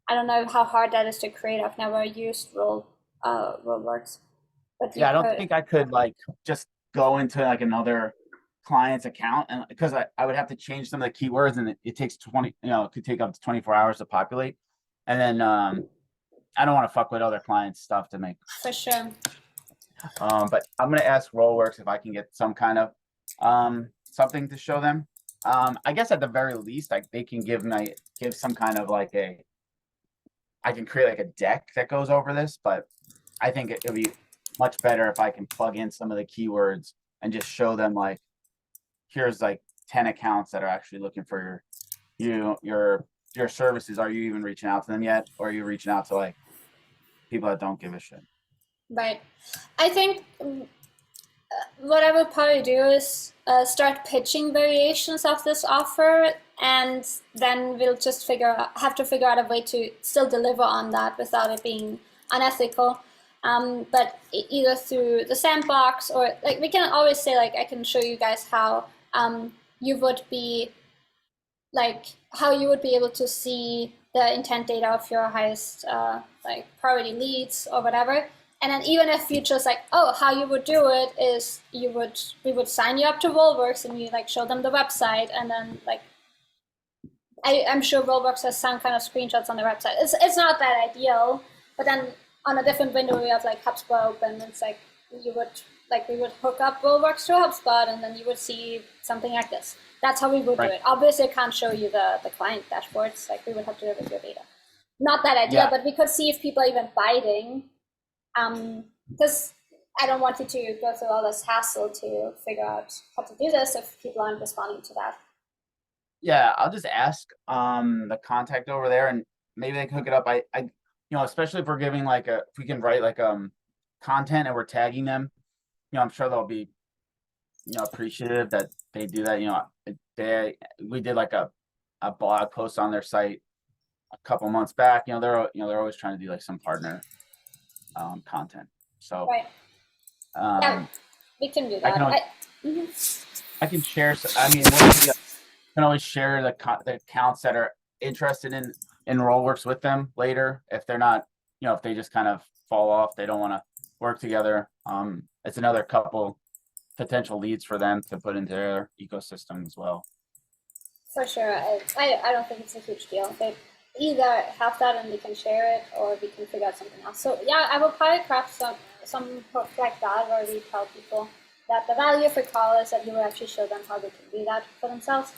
I don't know how hard that is to create. I've never used Rollworks, but you yeah. I don't could think I could like just go into like another client's account and because I would have to change some of the keywords and it takes 20, it could take up to 24 hours to populate. And then I don't want to fuck with other clients' stuff to make. for sure. But I'm gonna ask Rollworks if I can get some kind of something to show them. I guess at the very least, like they can give some kind of like I can create like a deck that goes over this, but I think it'll be much better if I can plug in some of the keywords and just show them like here's like 10 accounts that are actually looking for your services. Are you even reaching out to them yet? Or are you reaching out to like people that don't give a shit? Right. I think what I would probably do is start pitching variations of this offer, and then we'll just have to figure out a way to still deliver on that without it being unethical. But either through the sandbox or like we can always say like I can show you guys how you would be like how you would be able to see the intent data of your highest like priority leads or whatever. And then even if you just like, oh, how you would do it is we would sign you up to Rollworks and you like show them the website and then like I'm sure Rollworks has some kind of screenshots on their website. It's not that ideal, but then on a different window we have like HubSpot open. It's like you would like we would hook up Rollworks to HubSpot and then you would see something like this. That's how we would do it. Obviously, I can't show you the client dashboards. Like we would have to do it with your data. Not that idea, but we could see if people are even biting. Because I don't want you to go through all this hassle to figure out how to do this if people aren't responding to that. Yeah, I'll just ask the contact over there and maybe they can hook it up. I you know, especially if we're giving like if we can write like content and we're tagging them, you know, I'm sure they'll be, you know, appreciative that they do that. You know, we did like a blog post on their site a couple months back. You know, they're always trying to do like some partner content. So right. Yeah, we can do that. I can share. I mean, you can always share the accounts that are interested in Rollworks with them later if they're not, you know, if they just kind of fall off, they don't want to work together. It's another couple potential leads for them to put into their ecosystem as well. For sure. I don't think it's a huge deal. They either have that and we can share it or we can figure out something else. So yeah, I will probably craft some hook like that where we tell people that the value of a call is that you will actually show them how they can do that for themselves.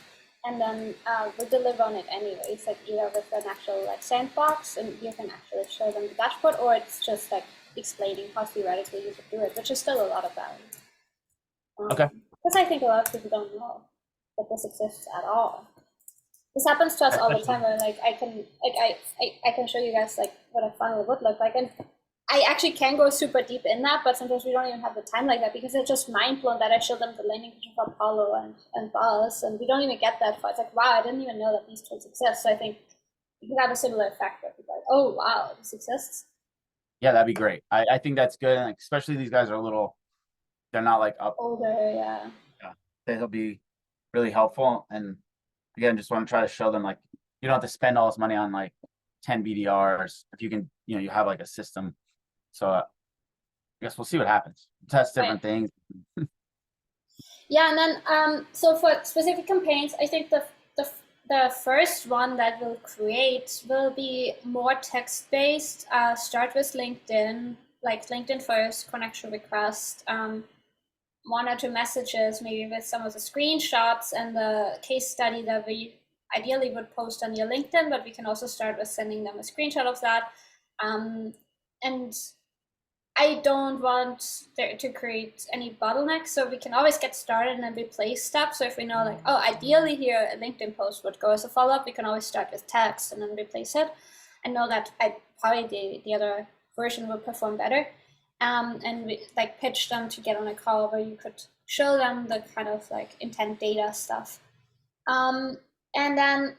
And then we'll deliver on it anyways, like either with an actual like sandbox and you can actually show them the dashboard, or it's just like explaining how theoretically you could do it, which is still a lot of value. Okay. Because I think a lot of people don't know that this exists at all. This happens to us all the time. Where like I can show you guys like what a funnel would look like, and I actually can go super deep in that, but sometimes we don't even have the time like that because it's just mind blown that I show them the landing page of Apollo and Buzz, and we don't even get that far. It's like, wow, I didn't even know that these tools exist. So I think you can have a similar effect where people are like, oh wow, this exists. Yeah, that'd be great. I think that's good, and like, especially these guys are a little, they're not like up older, yeah. That'll be really helpful. And again, just want to try to show them like you don't have to spend all this money on like 10 BDRs if you can, you know, you have like a system. So I guess we'll see what happens. Test different things. Yeah, and then so for specific campaigns, I think the first one that we'll create will be more text-based. Start with LinkedIn, like LinkedIn first, connection request, one or two messages, maybe with some of the screenshots and the case study that we ideally would post on your LinkedIn, but we can also start with sending them a screenshot of that. And I don't want there to create any bottlenecks, so we can always get started and then replace steps. So if we know like, oh, ideally here a LinkedIn post would go as a follow-up, we can always start with text and then replace it. And know that probably the other version will perform better. And we like pitch them to get on a call where you could show them the kind of like intent data stuff. And then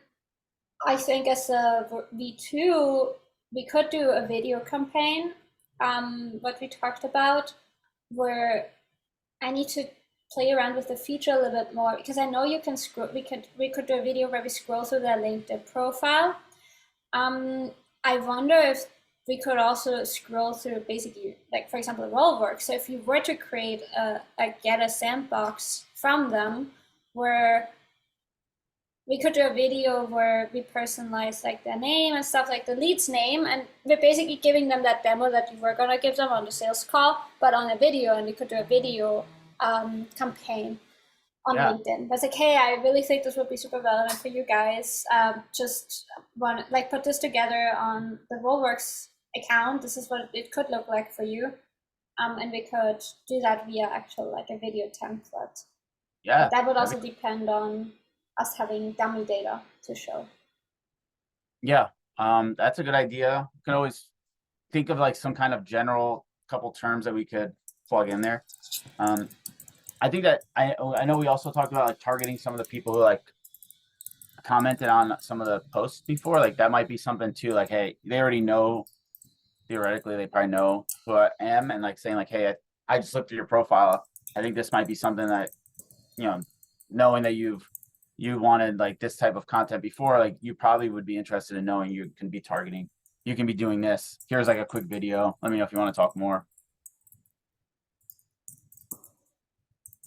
I think as a V2, we could do a video campaign, what we talked about, where I need to play around with the feature a little bit more because I know you can scroll. We could do a video where we scroll through their LinkedIn profile. I wonder if we could also scroll through basically, like for example, Rollworks. So if you were to create get a sandbox from them, where we could do a video where we personalize like their name and stuff, like the lead's name, and we're basically giving them that demo that you were gonna give them on the sales call, but on a video, and we could do a video campaign on LinkedIn. That's like, hey, I really think this would be super relevant for you guys. Just want like put this together on the Rollworks account. This is what it could look like for you. And we could do that via actual like a video template. Yeah. But that would also depend on us having dummy data to show. Yeah, that's a good idea. You can always think of like some kind of general couple terms that we could plug in there. I think that I know we also talked about like targeting some of the people who like commented on some of the posts before. Like that might be something too. Like, hey, they already know theoretically they probably know who I am, and like saying like, hey, I just looked at your profile. I think this might be something that, you know, knowing that you wanted like this type of content before, like you probably would be interested in knowing you can be targeting, you can be doing this. Here's like a quick video. Let me know if you want to talk more.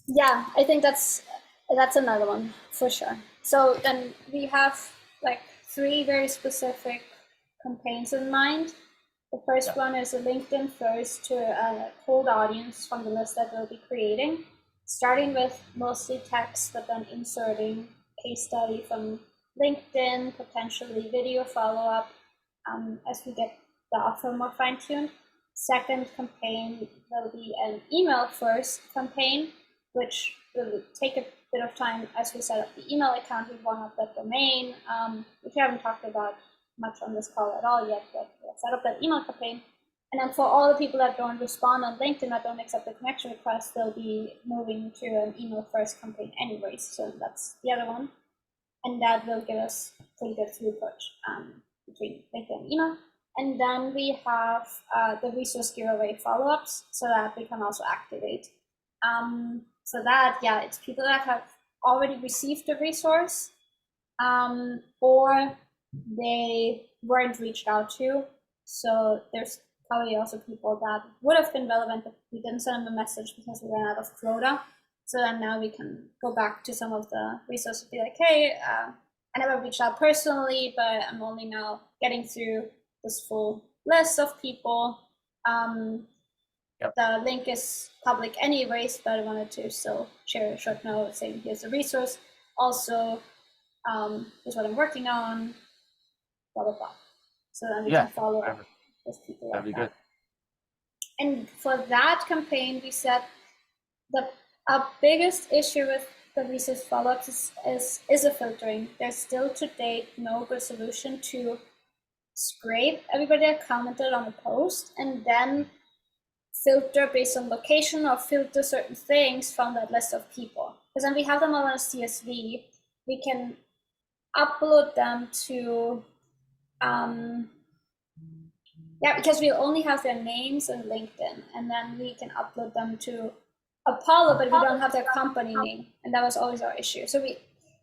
Yeah, I think that's another one for sure. So then we have like three very specific campaigns in mind. The first one is a LinkedIn first to a cold audience from the list that we'll be creating, starting with mostly text, but then inserting case study from LinkedIn, potentially video follow-up as we get the offer more fine-tuned. Second campaign will be an email first campaign, which will take a bit of time as we set up the email account. We want up that domain, which we haven't talked about much on this call at all yet, but we'll set up that email campaign. And then for all the people that don't respond on LinkedIn, that don't accept the connection request, they'll be moving to an email first campaign anyways. So that's the other one. And that will give us pretty good throughput between LinkedIn and email. And then we have the resource giveaway follow-ups so that we can also activate. So that, yeah, it's people that have already received the resource or they weren't reached out to. So there's probably also people that would have been relevant, but we didn't send them a message because we ran out of quota. So then now we can go back to some of the resources and be like, hey, I never reached out personally, but I'm only now getting through this full list of people. The link is public anyways, but I wanted to still share a short note saying here's the resource. Also, here's what I'm working on, blah, blah, blah. So then we can follow up with people like that. Good. And for that campaign, we said our biggest issue with the resource follow-ups is a filtering. There's still to date no good solution to scrape everybody that commented on a post and then filter based on location or filter certain things from that list of people. Because when we have them all on a CSV, we can upload them to, because we only have their names in LinkedIn, and then we can upload them to Apollo, but we don't have their company name, and that was always our issue. So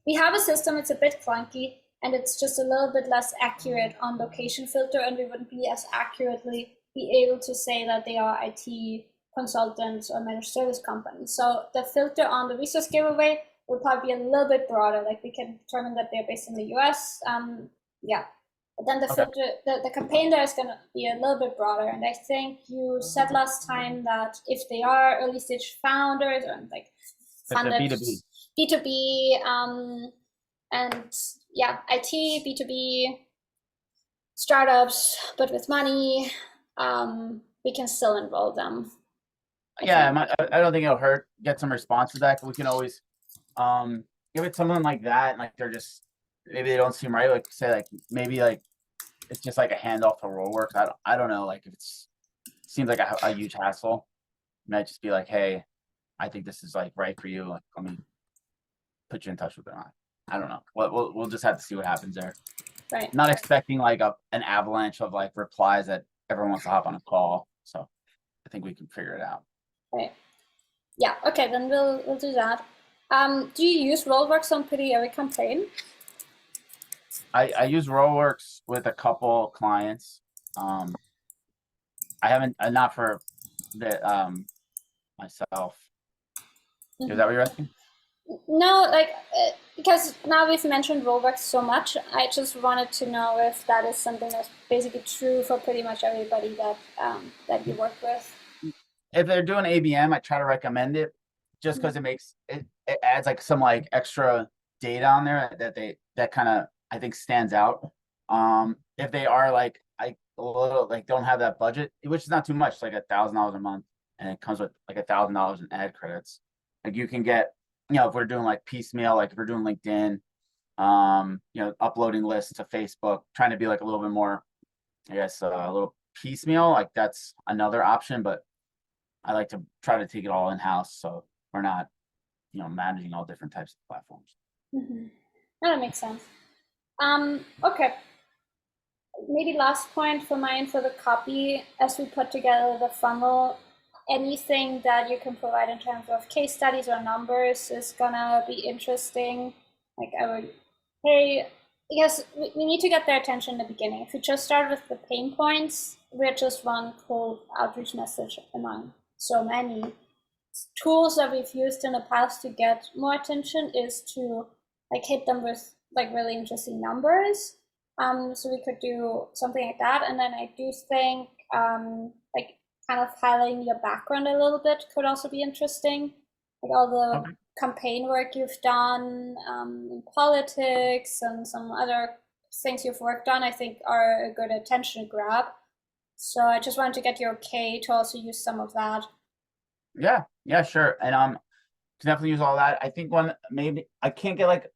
we have a system, it's a bit clunky, and it's just a little bit less accurate on location filter, and we wouldn't be as accurately be able to say that they are IT consultants or managed service companies. So the filter on the resource giveaway will probably be a little bit broader. Like we can determine that they're based in the US. But then the filter, the campaign there is going to be a little bit broader. And I think you said last time that if they are early stage founders or like funded B2B, and IT, B2B, startups, but with money, we can still enroll them. I don't think it'll hurt. Get some response to that. We can always give it something like that, and like they're just maybe they don't seem right. Like say like maybe like it's just like a handoff to Rollworks. I don't know. Like if it seems like a huge hassle, it might just be like, hey, I think this is like right for you. Like let me put you in touch with them. I don't know. We'll just have to see what happens there. Right. Not expecting like an avalanche of like replies that everyone wants to hop on a call. So I think we can figure it out. Right. Yeah. Okay. Then we'll do that. Do you use Rollworks on pretty every campaign? I use Rollworks with a couple clients. I haven't not for the myself. Mm-hmm. Is that what you're asking? No, like because now we've mentioned Rollworks so much, I just wanted to know if that is something that's basically true for pretty much everybody that you work with. If they're doing ABM, I try to recommend it just because it makes it adds like some like extra data on there that kind of I think stands out. If they are like a little like don't have that budget, which is not too much, like $1,000 a month, and it comes with like $1,000 in ad credits. Like you can get, if we're doing like piecemeal, like if we're doing LinkedIn, uploading lists to Facebook, trying to be like a little bit more, I guess, a little piecemeal, like that's another option, but I like to try to take it all in-house so we're not, managing all different types of platforms. Mm-hmm. That makes sense. Okay. maybe last point for mine for the copy, as we put together the funnel, anything that you can provide in terms of case studies or numbers is gonna be interesting. Like I would, hey, yes, we need to get their attention in the beginning. If we just start with the pain points, we're just one cold outreach message among so many. Tools that we've used in the past to get more attention is to like hit them with like really interesting numbers. So we could do something like that. And then I do think like kind of highlighting your background a little bit could also be interesting. Like all the Okay. campaign work you've done in politics and some other things you've worked on, I think are a good attention grab. So I just wanted to get your okay to also use some of that. Yeah, yeah, sure. And can definitely use all that. I think one maybe I can't get like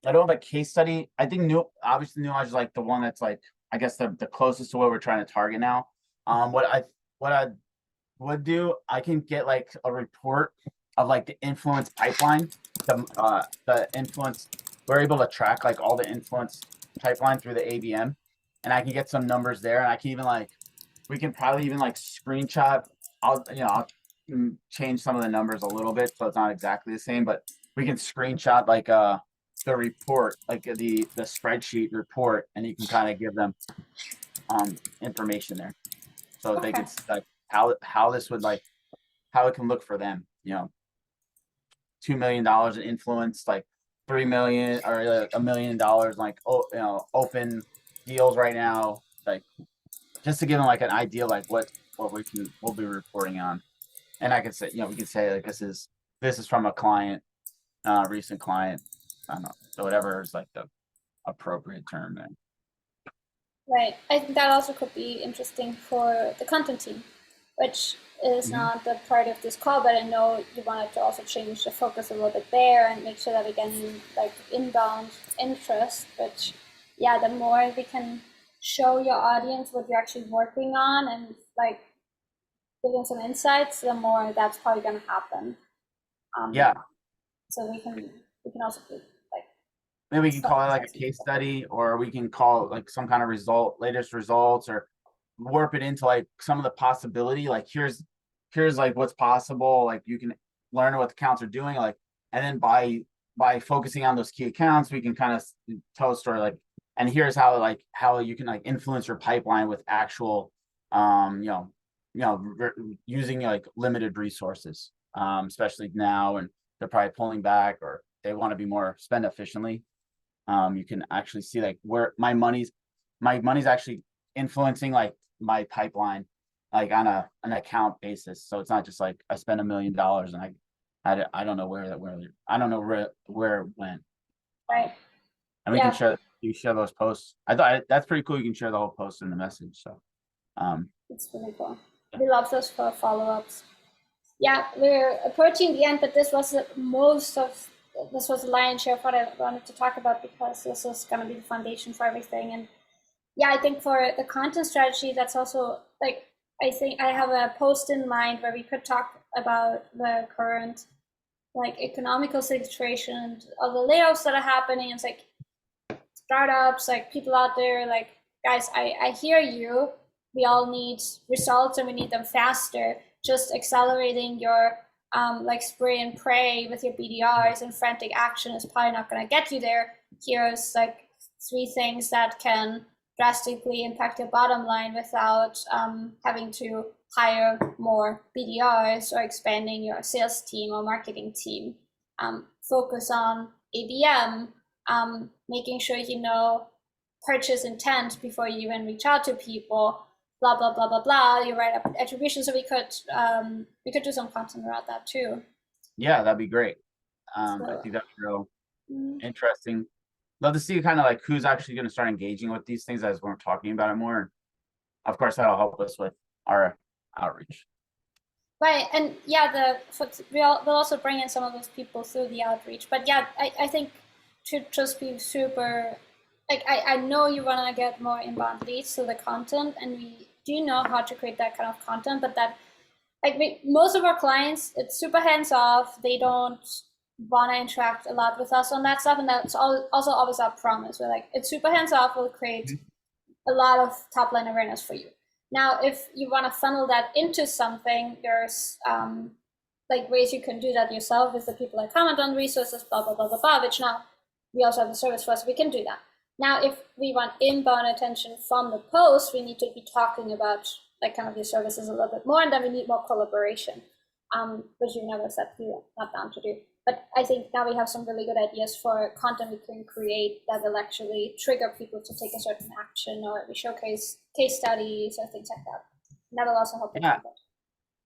I don't have a case study. I think new obviously new knowledge is like the one that's like I guess the closest to what we're trying to target now. What I would do, I can get like a report of like the influence pipeline, the influence. We're able to track like all the influence pipeline through the ABM, and I can get some numbers there, and I can even like we can probably even like screenshot. I'll change some of the numbers a little bit so it's not exactly the same, but we can screenshot like the report, like the spreadsheet report, and you can kind of give them information there so they Okay. could like how this would like how it can look for them. $2 million in influence, like 3 million or $1 million, like open deals right now, like just to give them like an idea, like what we'll be reporting on. And I could say, we could say like this is from a client, recent client. I don't know, so whatever is like the appropriate term there. Right. I think that also could be interesting for the content team, which is Mhm. not the part of this call, but I know you wanted to also change the focus a little bit there and make sure that we get like inbound interest, which yeah, the more we can show your audience what you're actually working on and like give them some insights, the more that's probably gonna happen. Yeah, So we can also do like maybe we can stuff call it like a besides case people. study, or we can call it like some kind of latest results, or warp it into like some of the possibility. Like here's like what's possible. Like you can learn what the accounts are doing. Like, and then by focusing on those key accounts, we can kind of tell a story. Like, and here's how you can like influence your pipeline with actual, um, you know, using like limited resources, especially now, and they're probably pulling back or they want to be more spend efficiently. You can actually see like where my money's actually influencing like my pipeline, like on an account basis. So it's not just like I spent $1 million and I don't know where I don't know where it went. Right. And we can Yeah, share those posts. I thought that's pretty cool. You can share the whole post in the message. So it's really cool. yeah. We love those for follow-ups. Yeah, we're approaching the end, but this was this was the lion's share of what I wanted to talk about because this is going to be the foundation for everything. And yeah, I think for the content strategy, that's also like I think I have a post in mind where we could talk about the current like economical situation and all the layoffs that are happening. It's like startups, like people out there, like guys, I hear you. We all need results and we need them faster. Just accelerating your like spray and pray with your BDRs and frantic action is probably not going to get you there. Here's like 3 things that can drastically impact your bottom line without having to hire more BDRs or expanding your sales team or marketing team. Focus on ABM, making sure you know purchase intent before you even reach out to people, blah blah blah blah blah. You write up attribution, so we could do some content around that too. Yeah, that'd be great. I So think that's real mm, interesting. Love to see kind of like who's actually going to start engaging with these things as we're talking about it more. And of course, that'll help us with our outreach. right, and yeah, we'll also bring in some of those people through the outreach. But yeah, I think to just be super, like I know you want to get more inbound leads to the content, and we do know how to create that kind of content, but that like most of our clients, it's super hands off. They don't want to interact a lot with us on that stuff, and that's also always our promise. We're like, it's super hands off. We'll create a lot of top line awareness for you. Now, if you want to funnel that into something, there's like ways you can do that yourself with the people that comment on resources, blah, blah, blah, blah, blah, which now we also have the service for, so we can do that. Now, if we want inbound attention from the post, we need to be talking about like kind of these services a little bit more, and then we need more collaboration, which you've never said you're not down to do. But I think now we have some really good ideas for content we can create that will actually trigger people to take a certain action, or we showcase case studies or things like that. And that will also help. Yeah.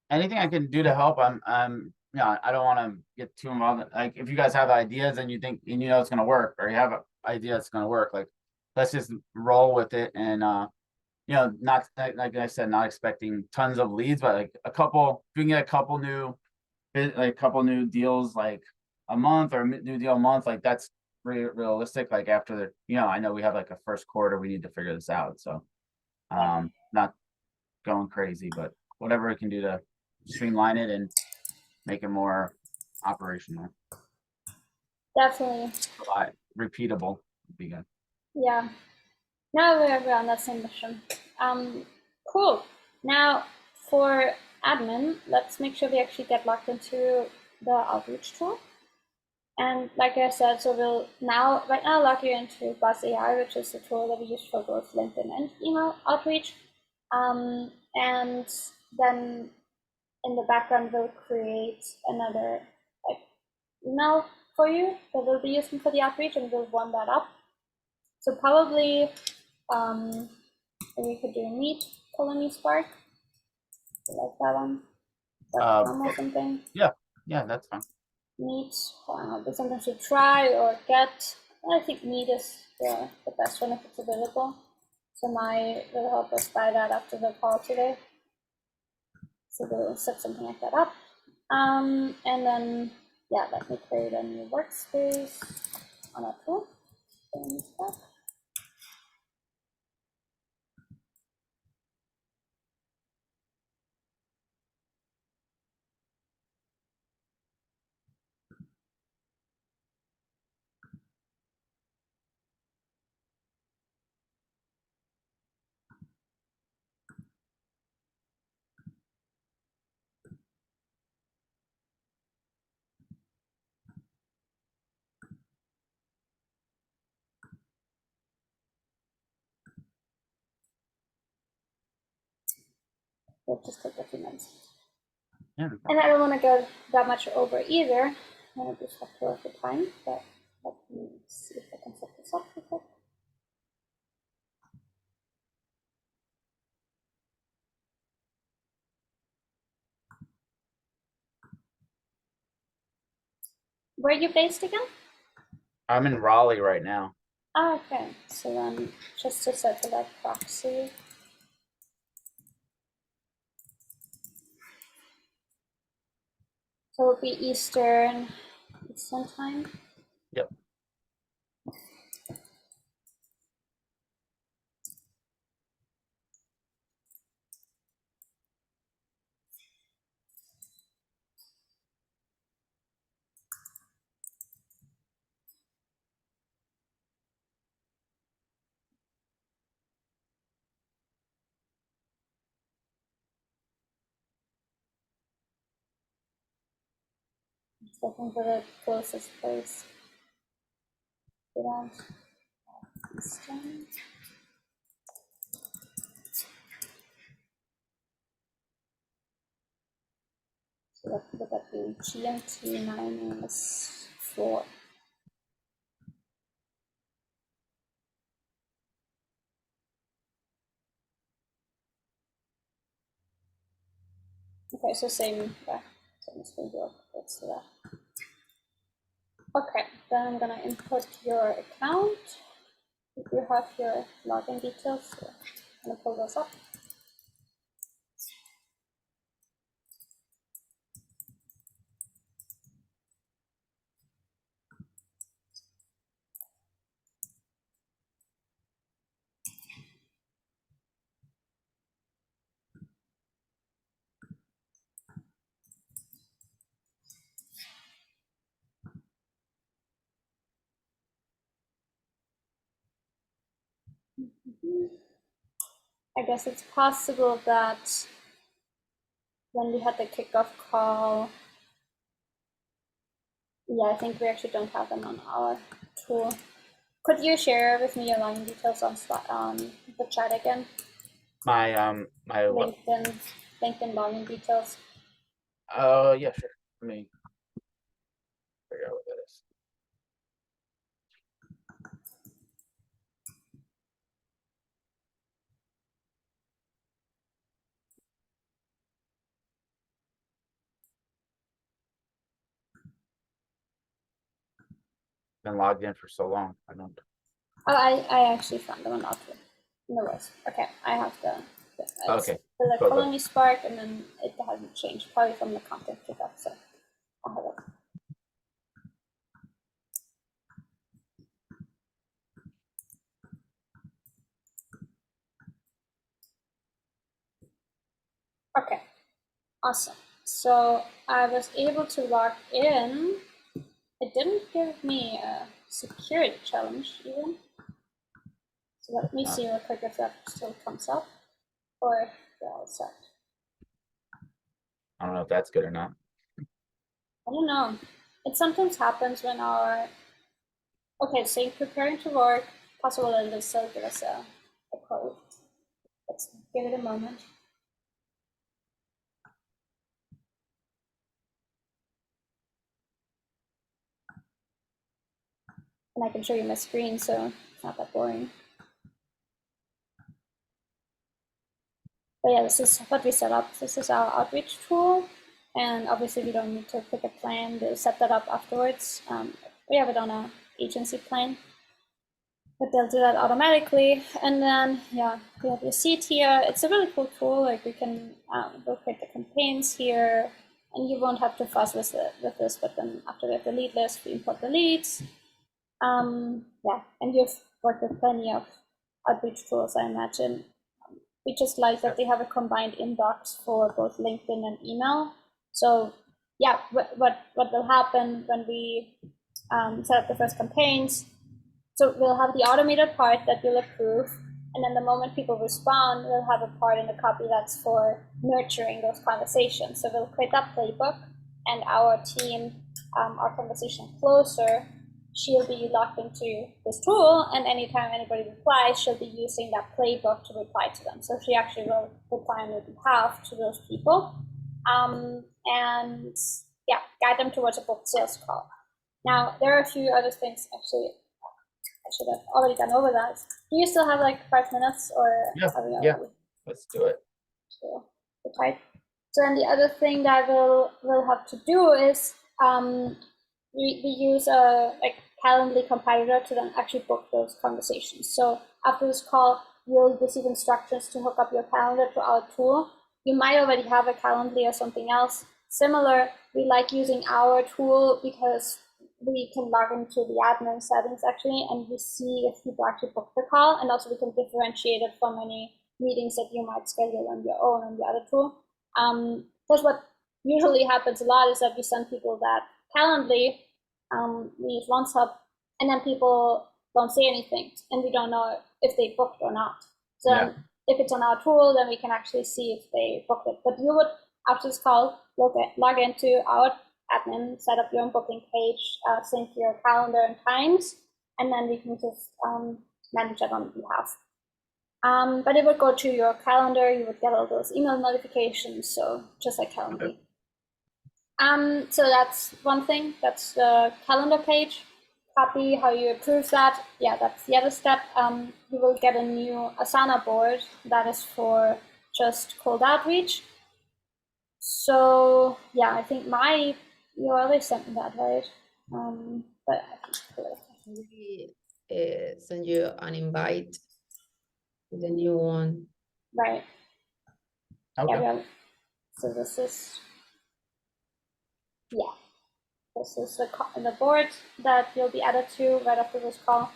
Anything I can do to help, yeah, I don't want to get too involved. Like, if you guys have ideas and you think, and you know it's going to work, or you have an idea that's going to work, like, let's just roll with it. And, you know, not, like I said, not expecting tons of leads, but like a couple, if we can get a couple new deals, like a month, or new deal a month, like that's realistic. Like, after the, you know, I know we have like a first quarter, we need to figure this out. So, not going crazy, but whatever we can do to streamline it and make it more operational, Definitely. repeatable would be good. Yeah. Now we're on that same mission. Cool. Now for admin, let's make sure we actually get logged into the outreach tool. And like I said, so we'll right now log you into Buzz AI, which is the tool that we use for both LinkedIn and email outreach. And then in the background, we'll create another like email for you that we'll be using for the outreach, and we'll warm that up. So probably we could do Meet, Colony Spark, like that one, or something. Yeah, that's fine. Meet, but sometimes you try or get. I think Meet is the best one if it's available. So Mai will help us buy that after the call today. So we'll set something like that up. And then, yeah, let me create a new workspace on our tool. It'll just take a few minutes. Yeah. And I don't want to go that much over either. I want to just have to work the time, but let me see if I can set this up real quick. Where are you based again? I'm in Raleigh right now. Oh, okay, so then just to set the that proxy. So it'll be Eastern time. Yep. Looking for the closest place to that. Eastern. So what would that be? GMT 9-4. Okay, so same, same as before. Let's do that. Okay, then I'm gonna input your account. If you have your login details, so I'm gonna pull those up. I guess it's possible that when we had the kickoff call, yeah, I think we actually don't have them on our tool. Could you share with me your login details on the chat again? My what? LinkedIn login details. Yeah, sure. Let me figure out what that is. Been logged in for so long. I don't. Oh, I actually found them on Outlook. No worries. Okay, I have Okay. the Go. Colony Spark, and then it hasn't changed, probably from the content pickup. So I'll have it. Okay, awesome. So I was able to log in. It didn't give me a security challenge even. So let me see real quick if that still comes up, or if they're all set. I don't know if that's good or not. I don't know. It sometimes happens when our okay, so you're preparing to work. Possible that it'll still give us a code. Let's give it a moment. And I can show you my screen, so it's not that boring. But yeah, this is what we set up. This is our outreach tool. And obviously we don't need to pick a plan to set that up afterwards. We have it on a agency plan, but they'll do that automatically. And then, yeah, we have your seat here. It's a really cool tool. Like we can locate the campaigns here, and you won't have to fuss with this, but then after we have the lead list, we import the leads. Yeah, and you've worked with plenty of outreach tools, I imagine. We just like that they have a combined inbox for both LinkedIn and email. So yeah, what will happen when we set up the first campaigns? So we'll have the automated part that we'll approve, and then the moment people respond, we'll have a part in the copy that's for nurturing those conversations. So we'll create that playbook, and our team, our conversation closer, she'll be logged into this tool, and anytime anybody replies, she'll be using that playbook to reply to them. So she actually will reply on your behalf to those people, and yeah, guide them towards a booked sales call. Now, there are a few other things, actually, I should have already gone over that. Do you still have like 5 minutes, or yeah, let's do it. So then the other thing that we'll have to do is we use a Calendly competitor to then actually book those conversations. So after this call, you'll receive instructions to hook up your calendar to our tool. You might already have a Calendly or something else similar. We like using our tool because we can log into the admin settings actually, and we see if people actually book the call, and also we can differentiate it from any meetings that you might schedule on your own on the other tool. Because what usually happens a lot is that we send people that Calendly, we use one sub, and then people don't say anything, and we don't know if they booked or not. So if it's on our tool, then we can actually see if they booked it. But you would, after this call, log into our admin, set up your own booking page, sync your calendar and times, and then we can just manage that on behalf. But it would go to your calendar. You would get all those email notifications, so just like Calendly. So that's one thing. That's the calendar page. Copy how you approve that. Yeah, that's the other step. You will get a new Asana board that is for just cold outreach. So yeah, I think you already sent me that, right? But I think we send you an invite to the new one. right. Okay. Yeah, so this is this is the board that you'll be added to right after this call.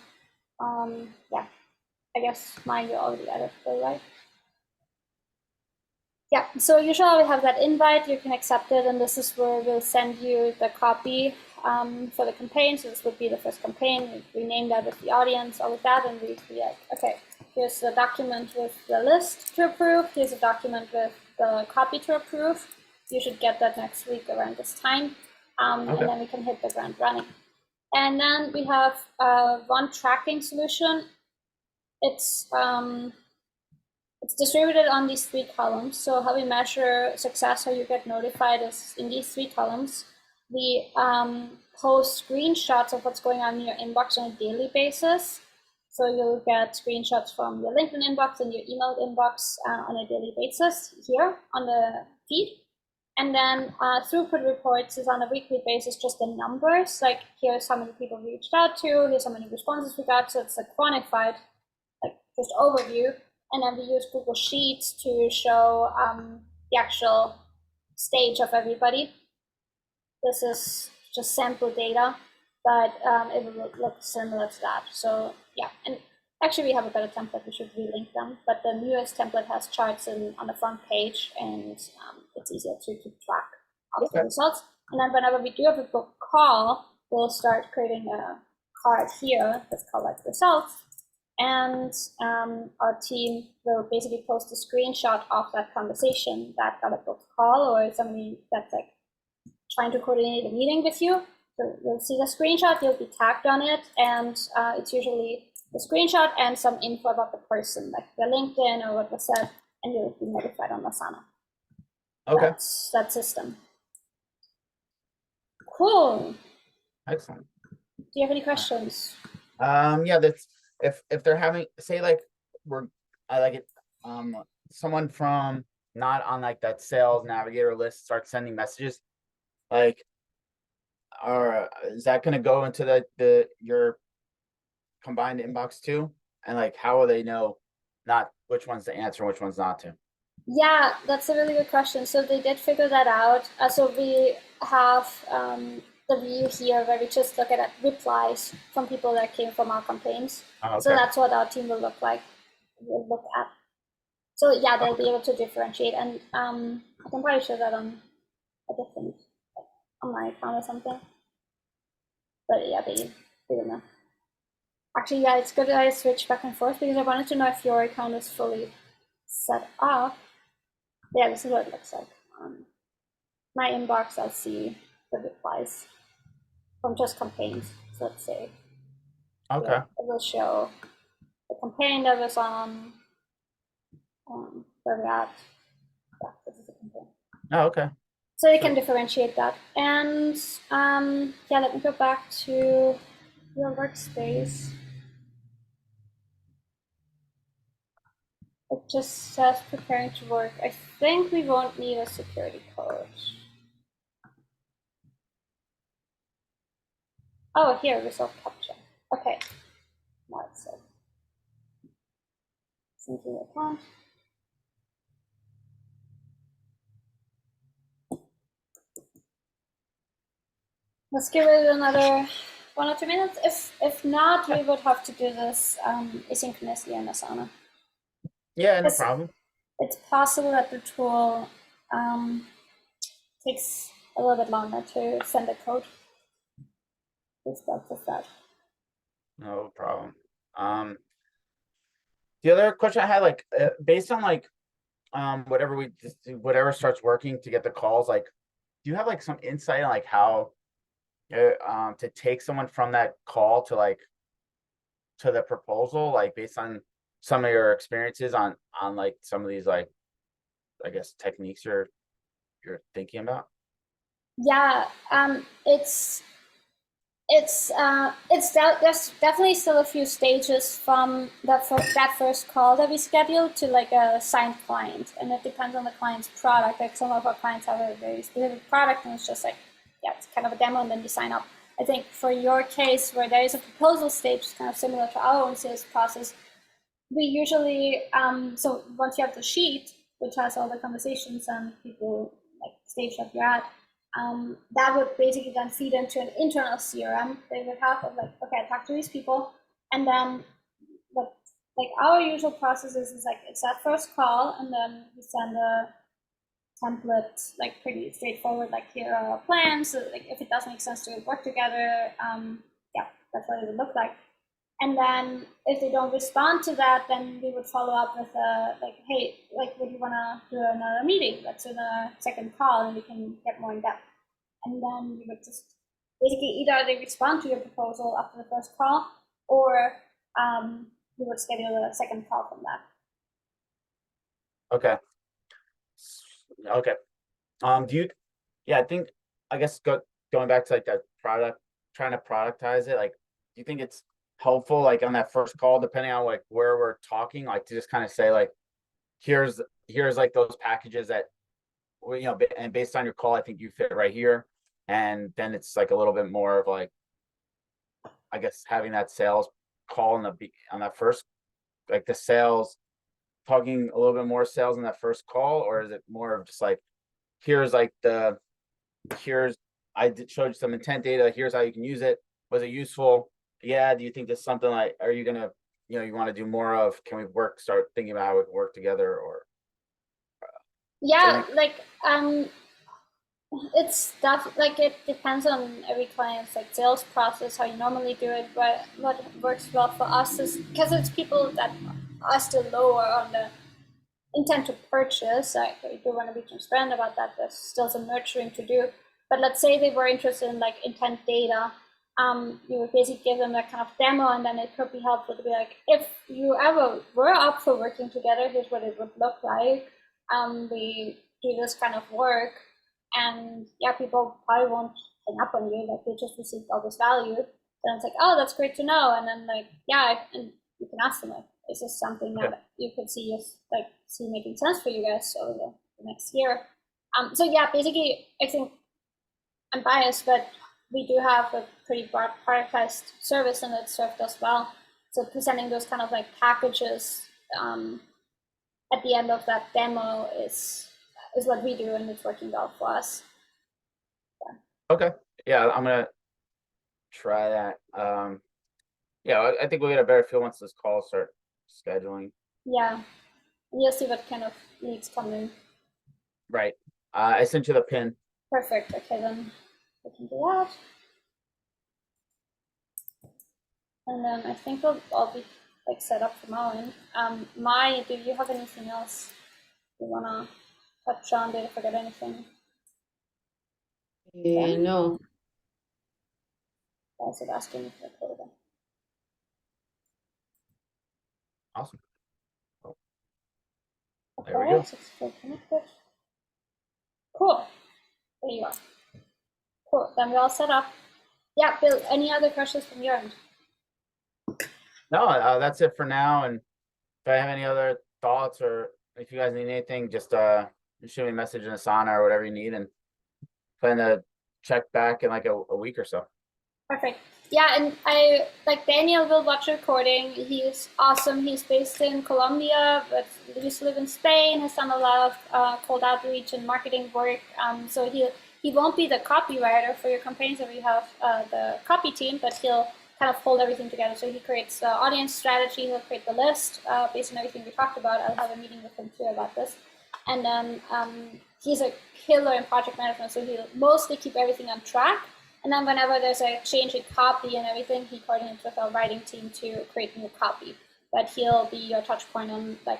Yeah, I guess mine you already added to, right? Yeah, so you should already have that invite. You can accept it, and this is where we'll send you the copy for the campaign. So this would be the first campaign. We name that with the audience, all of that, and we'd be like, okay, here's the document with the list to approve. Here's a document with the copy to approve. You should get that next week around this time, and then we can hit the ground running. And then we have one tracking solution. It's distributed on these 3 columns. So how we measure success, how you get notified is in these 3 columns. We post screenshots of what's going on in your inbox on a daily basis. So you'll get screenshots from your LinkedIn inbox and your emailed inbox on a daily basis here on the feed. And then throughput reports is on a weekly basis, just the numbers, like here's how many people we reached out to, here's how many responses we got. So it's a quantified, like just overview. And then we use Google Sheets to show the actual stage of everybody. This is just sample data, but it will look similar to that. So yeah, and actually we have a better template, we should relink them, but the newest template has charts on the front page, and it's easier to keep track of the results. And then whenever we do have a book call, we'll start creating a card here that's called like results. And our team will basically post a screenshot of that conversation that got a booked call, or somebody that's like trying to coordinate a meeting with you. So you'll see the screenshot, you'll be tagged on it, and it's usually the screenshot and some info about the person, like their LinkedIn or what was said, and you'll be notified on Asana. Okay. That's that system. Cool. Excellent. Do you have any questions? Yeah, that's if they're having, say like I like it, someone from not on like that sales navigator list starts sending messages, like, or is that going to go into your combined inbox too? And like, how will they know not which ones to answer and which ones not to? Yeah, that's a really good question. So they did figure that out. So we have the view here where we just look at replies from people that came from our campaigns. Oh, okay. So that's what our team will look like. We'll look at. So yeah, they'll be able to differentiate, and I can probably show that on a different, on my account or something. But yeah, they don't know. Actually, yeah, it's good that I switch back and forth because I wanted to know if your account is fully set up. Yeah, this is what it looks like. My inbox, I'll see the replies from just campaigns. So let's say, Okay. yeah, it will show the campaign that was on, where we're at. Yeah, this is a campaign. Oh, okay. So you can differentiate that. And yeah, let me go back to your workspace. It just says preparing to work. I think we won't need a security code. Oh, here, result capture. Okay. Now it says sync your account. Let's give it another 1 or 2 minutes. If not, we would have to do this asynchronously in Asana. Yeah, no problem. It's possible that the tool takes a little bit longer to send a code. Please start with that. No problem. The other question I had, like, based on like, whatever starts working to get the calls, like, do you have like some insight on like how, to take someone from that call to like, to the proposal, like based on some of your experiences on like some of these, like, I guess techniques you're thinking about? Yeah, there's definitely still a few stages from that first call that we scheduled to like a signed client, and it depends on the client's product. Like some of our clients have a very specific product, and it's just like, yeah, it's kind of a demo, and then you sign up. I think for your case, where there is a proposal stage, kind of similar to our own sales process, we usually so once you have the sheet, which has all the conversations and people like stage that you're at. That would basically then feed into an internal CRM they would have of like, okay, I talked to these people, and then what like our usual process is like it's that first call, and then we send template, like pretty straightforward, like here are our plans, so like if it does make sense to work together, yeah, that's what it would look like. And then if they don't respond to that, then we would follow up with like, hey, like, would you want to do another meeting? Let's do a second call and we can get more in depth. And then we would just basically either they respond to your proposal after the first call, or we would schedule a second call from that. Okay. Okay. Do you, yeah, I guess going back to like that product, trying to productize it, like, do you think it's helpful, like on that first call, depending on like where we're talking, like to just kind of say like, here's like those packages that, you know, and based on your call, I think you fit right here. And then it's like a little bit more of like, I guess having that sales call on that first, like the sales, talking a little bit more sales in that first call, or is it more of just like, here's like showed you some intent data, here's how you can use it. Was it useful? Yeah. Do you think this is something like, are you gonna, you know, you want to do more of, can we start thinking about how we can work together, or yeah, like it's stuff like it depends on every client's like sales process, how you normally do it, but what works well for us is because it's people that are still lower on the intent to purchase. I do want to be transparent about that. There's still some nurturing to do. But let's say they were interested in like intent data. You would basically give them that kind of demo, and then it could be helpful to be like, if you ever were up for working together, here's what it would look like. We do this kind of work, and yeah, people probably won't hang up on you. Like they just received all this value. Then it's like, oh, that's great to know. And then like, yeah, and you can ask them like, is this something that you could see making sense for you guys over the next year? So yeah, basically, I think I'm biased, but we do have a pretty broad productized service, and it served us well. So presenting those kind of like packages at the end of that demo is what we do, and it's working well for us. Yeah. Okay. Yeah, I'm gonna try that. Yeah, I think we'll get a better feel once this call start scheduling. Yeah, you'll see what kind of leads come in. Right. I sent you the pin. Perfect. Okay, then we can do that. And then I think we'll all be like set up from our end. Mai, do you have anything else you wanna touch on? Did I forget anything? No. I was asking if I could. Awesome. Okay, There we go. so it's still connected. Cool. There you are. Cool. Then we're all set up. Yeah, Bill, any other questions from your end? No, that's it for now. And if I have any other thoughts, or if you guys need anything, just shoot me a message in Asana or whatever you need, and plan to check back in like a week or so. Perfect. Yeah, and I like Daniel will watch the recording. He's awesome. He's based in Colombia, but used to live in Spain. Has done a lot of cold outreach and marketing work. So he won't be the copywriter for your campaigns, or you have the copy team, but he'll kind of hold everything together. So he creates the audience strategy. He'll create the list based on everything we talked about. I'll have a meeting with him too about this. And then he's a killer in project management, so he'll mostly keep everything on track. And then whenever there's a change in copy and everything, he coordinates with our writing team to create new copy. But he'll be your touch point on like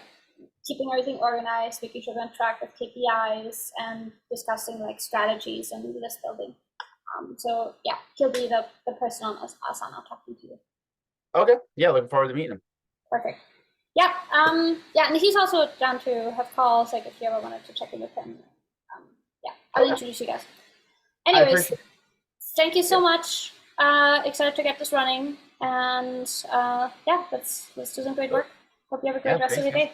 keeping everything organized, making sure we're on track with KPIs, and discussing like strategies and list building. So yeah, he'll be the person on Asana talking to you. Okay. Yeah, looking forward to meeting him. Perfect. Yeah. Yeah, and he's also down to have calls, like if you ever wanted to check in with him. Yeah, I'll introduce you guys. Anyways, thank you so much. Excited to get this running, and yeah, let's do some great work. Hope you have a great rest of your day.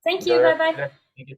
Thank you. Bye bye. Thank you.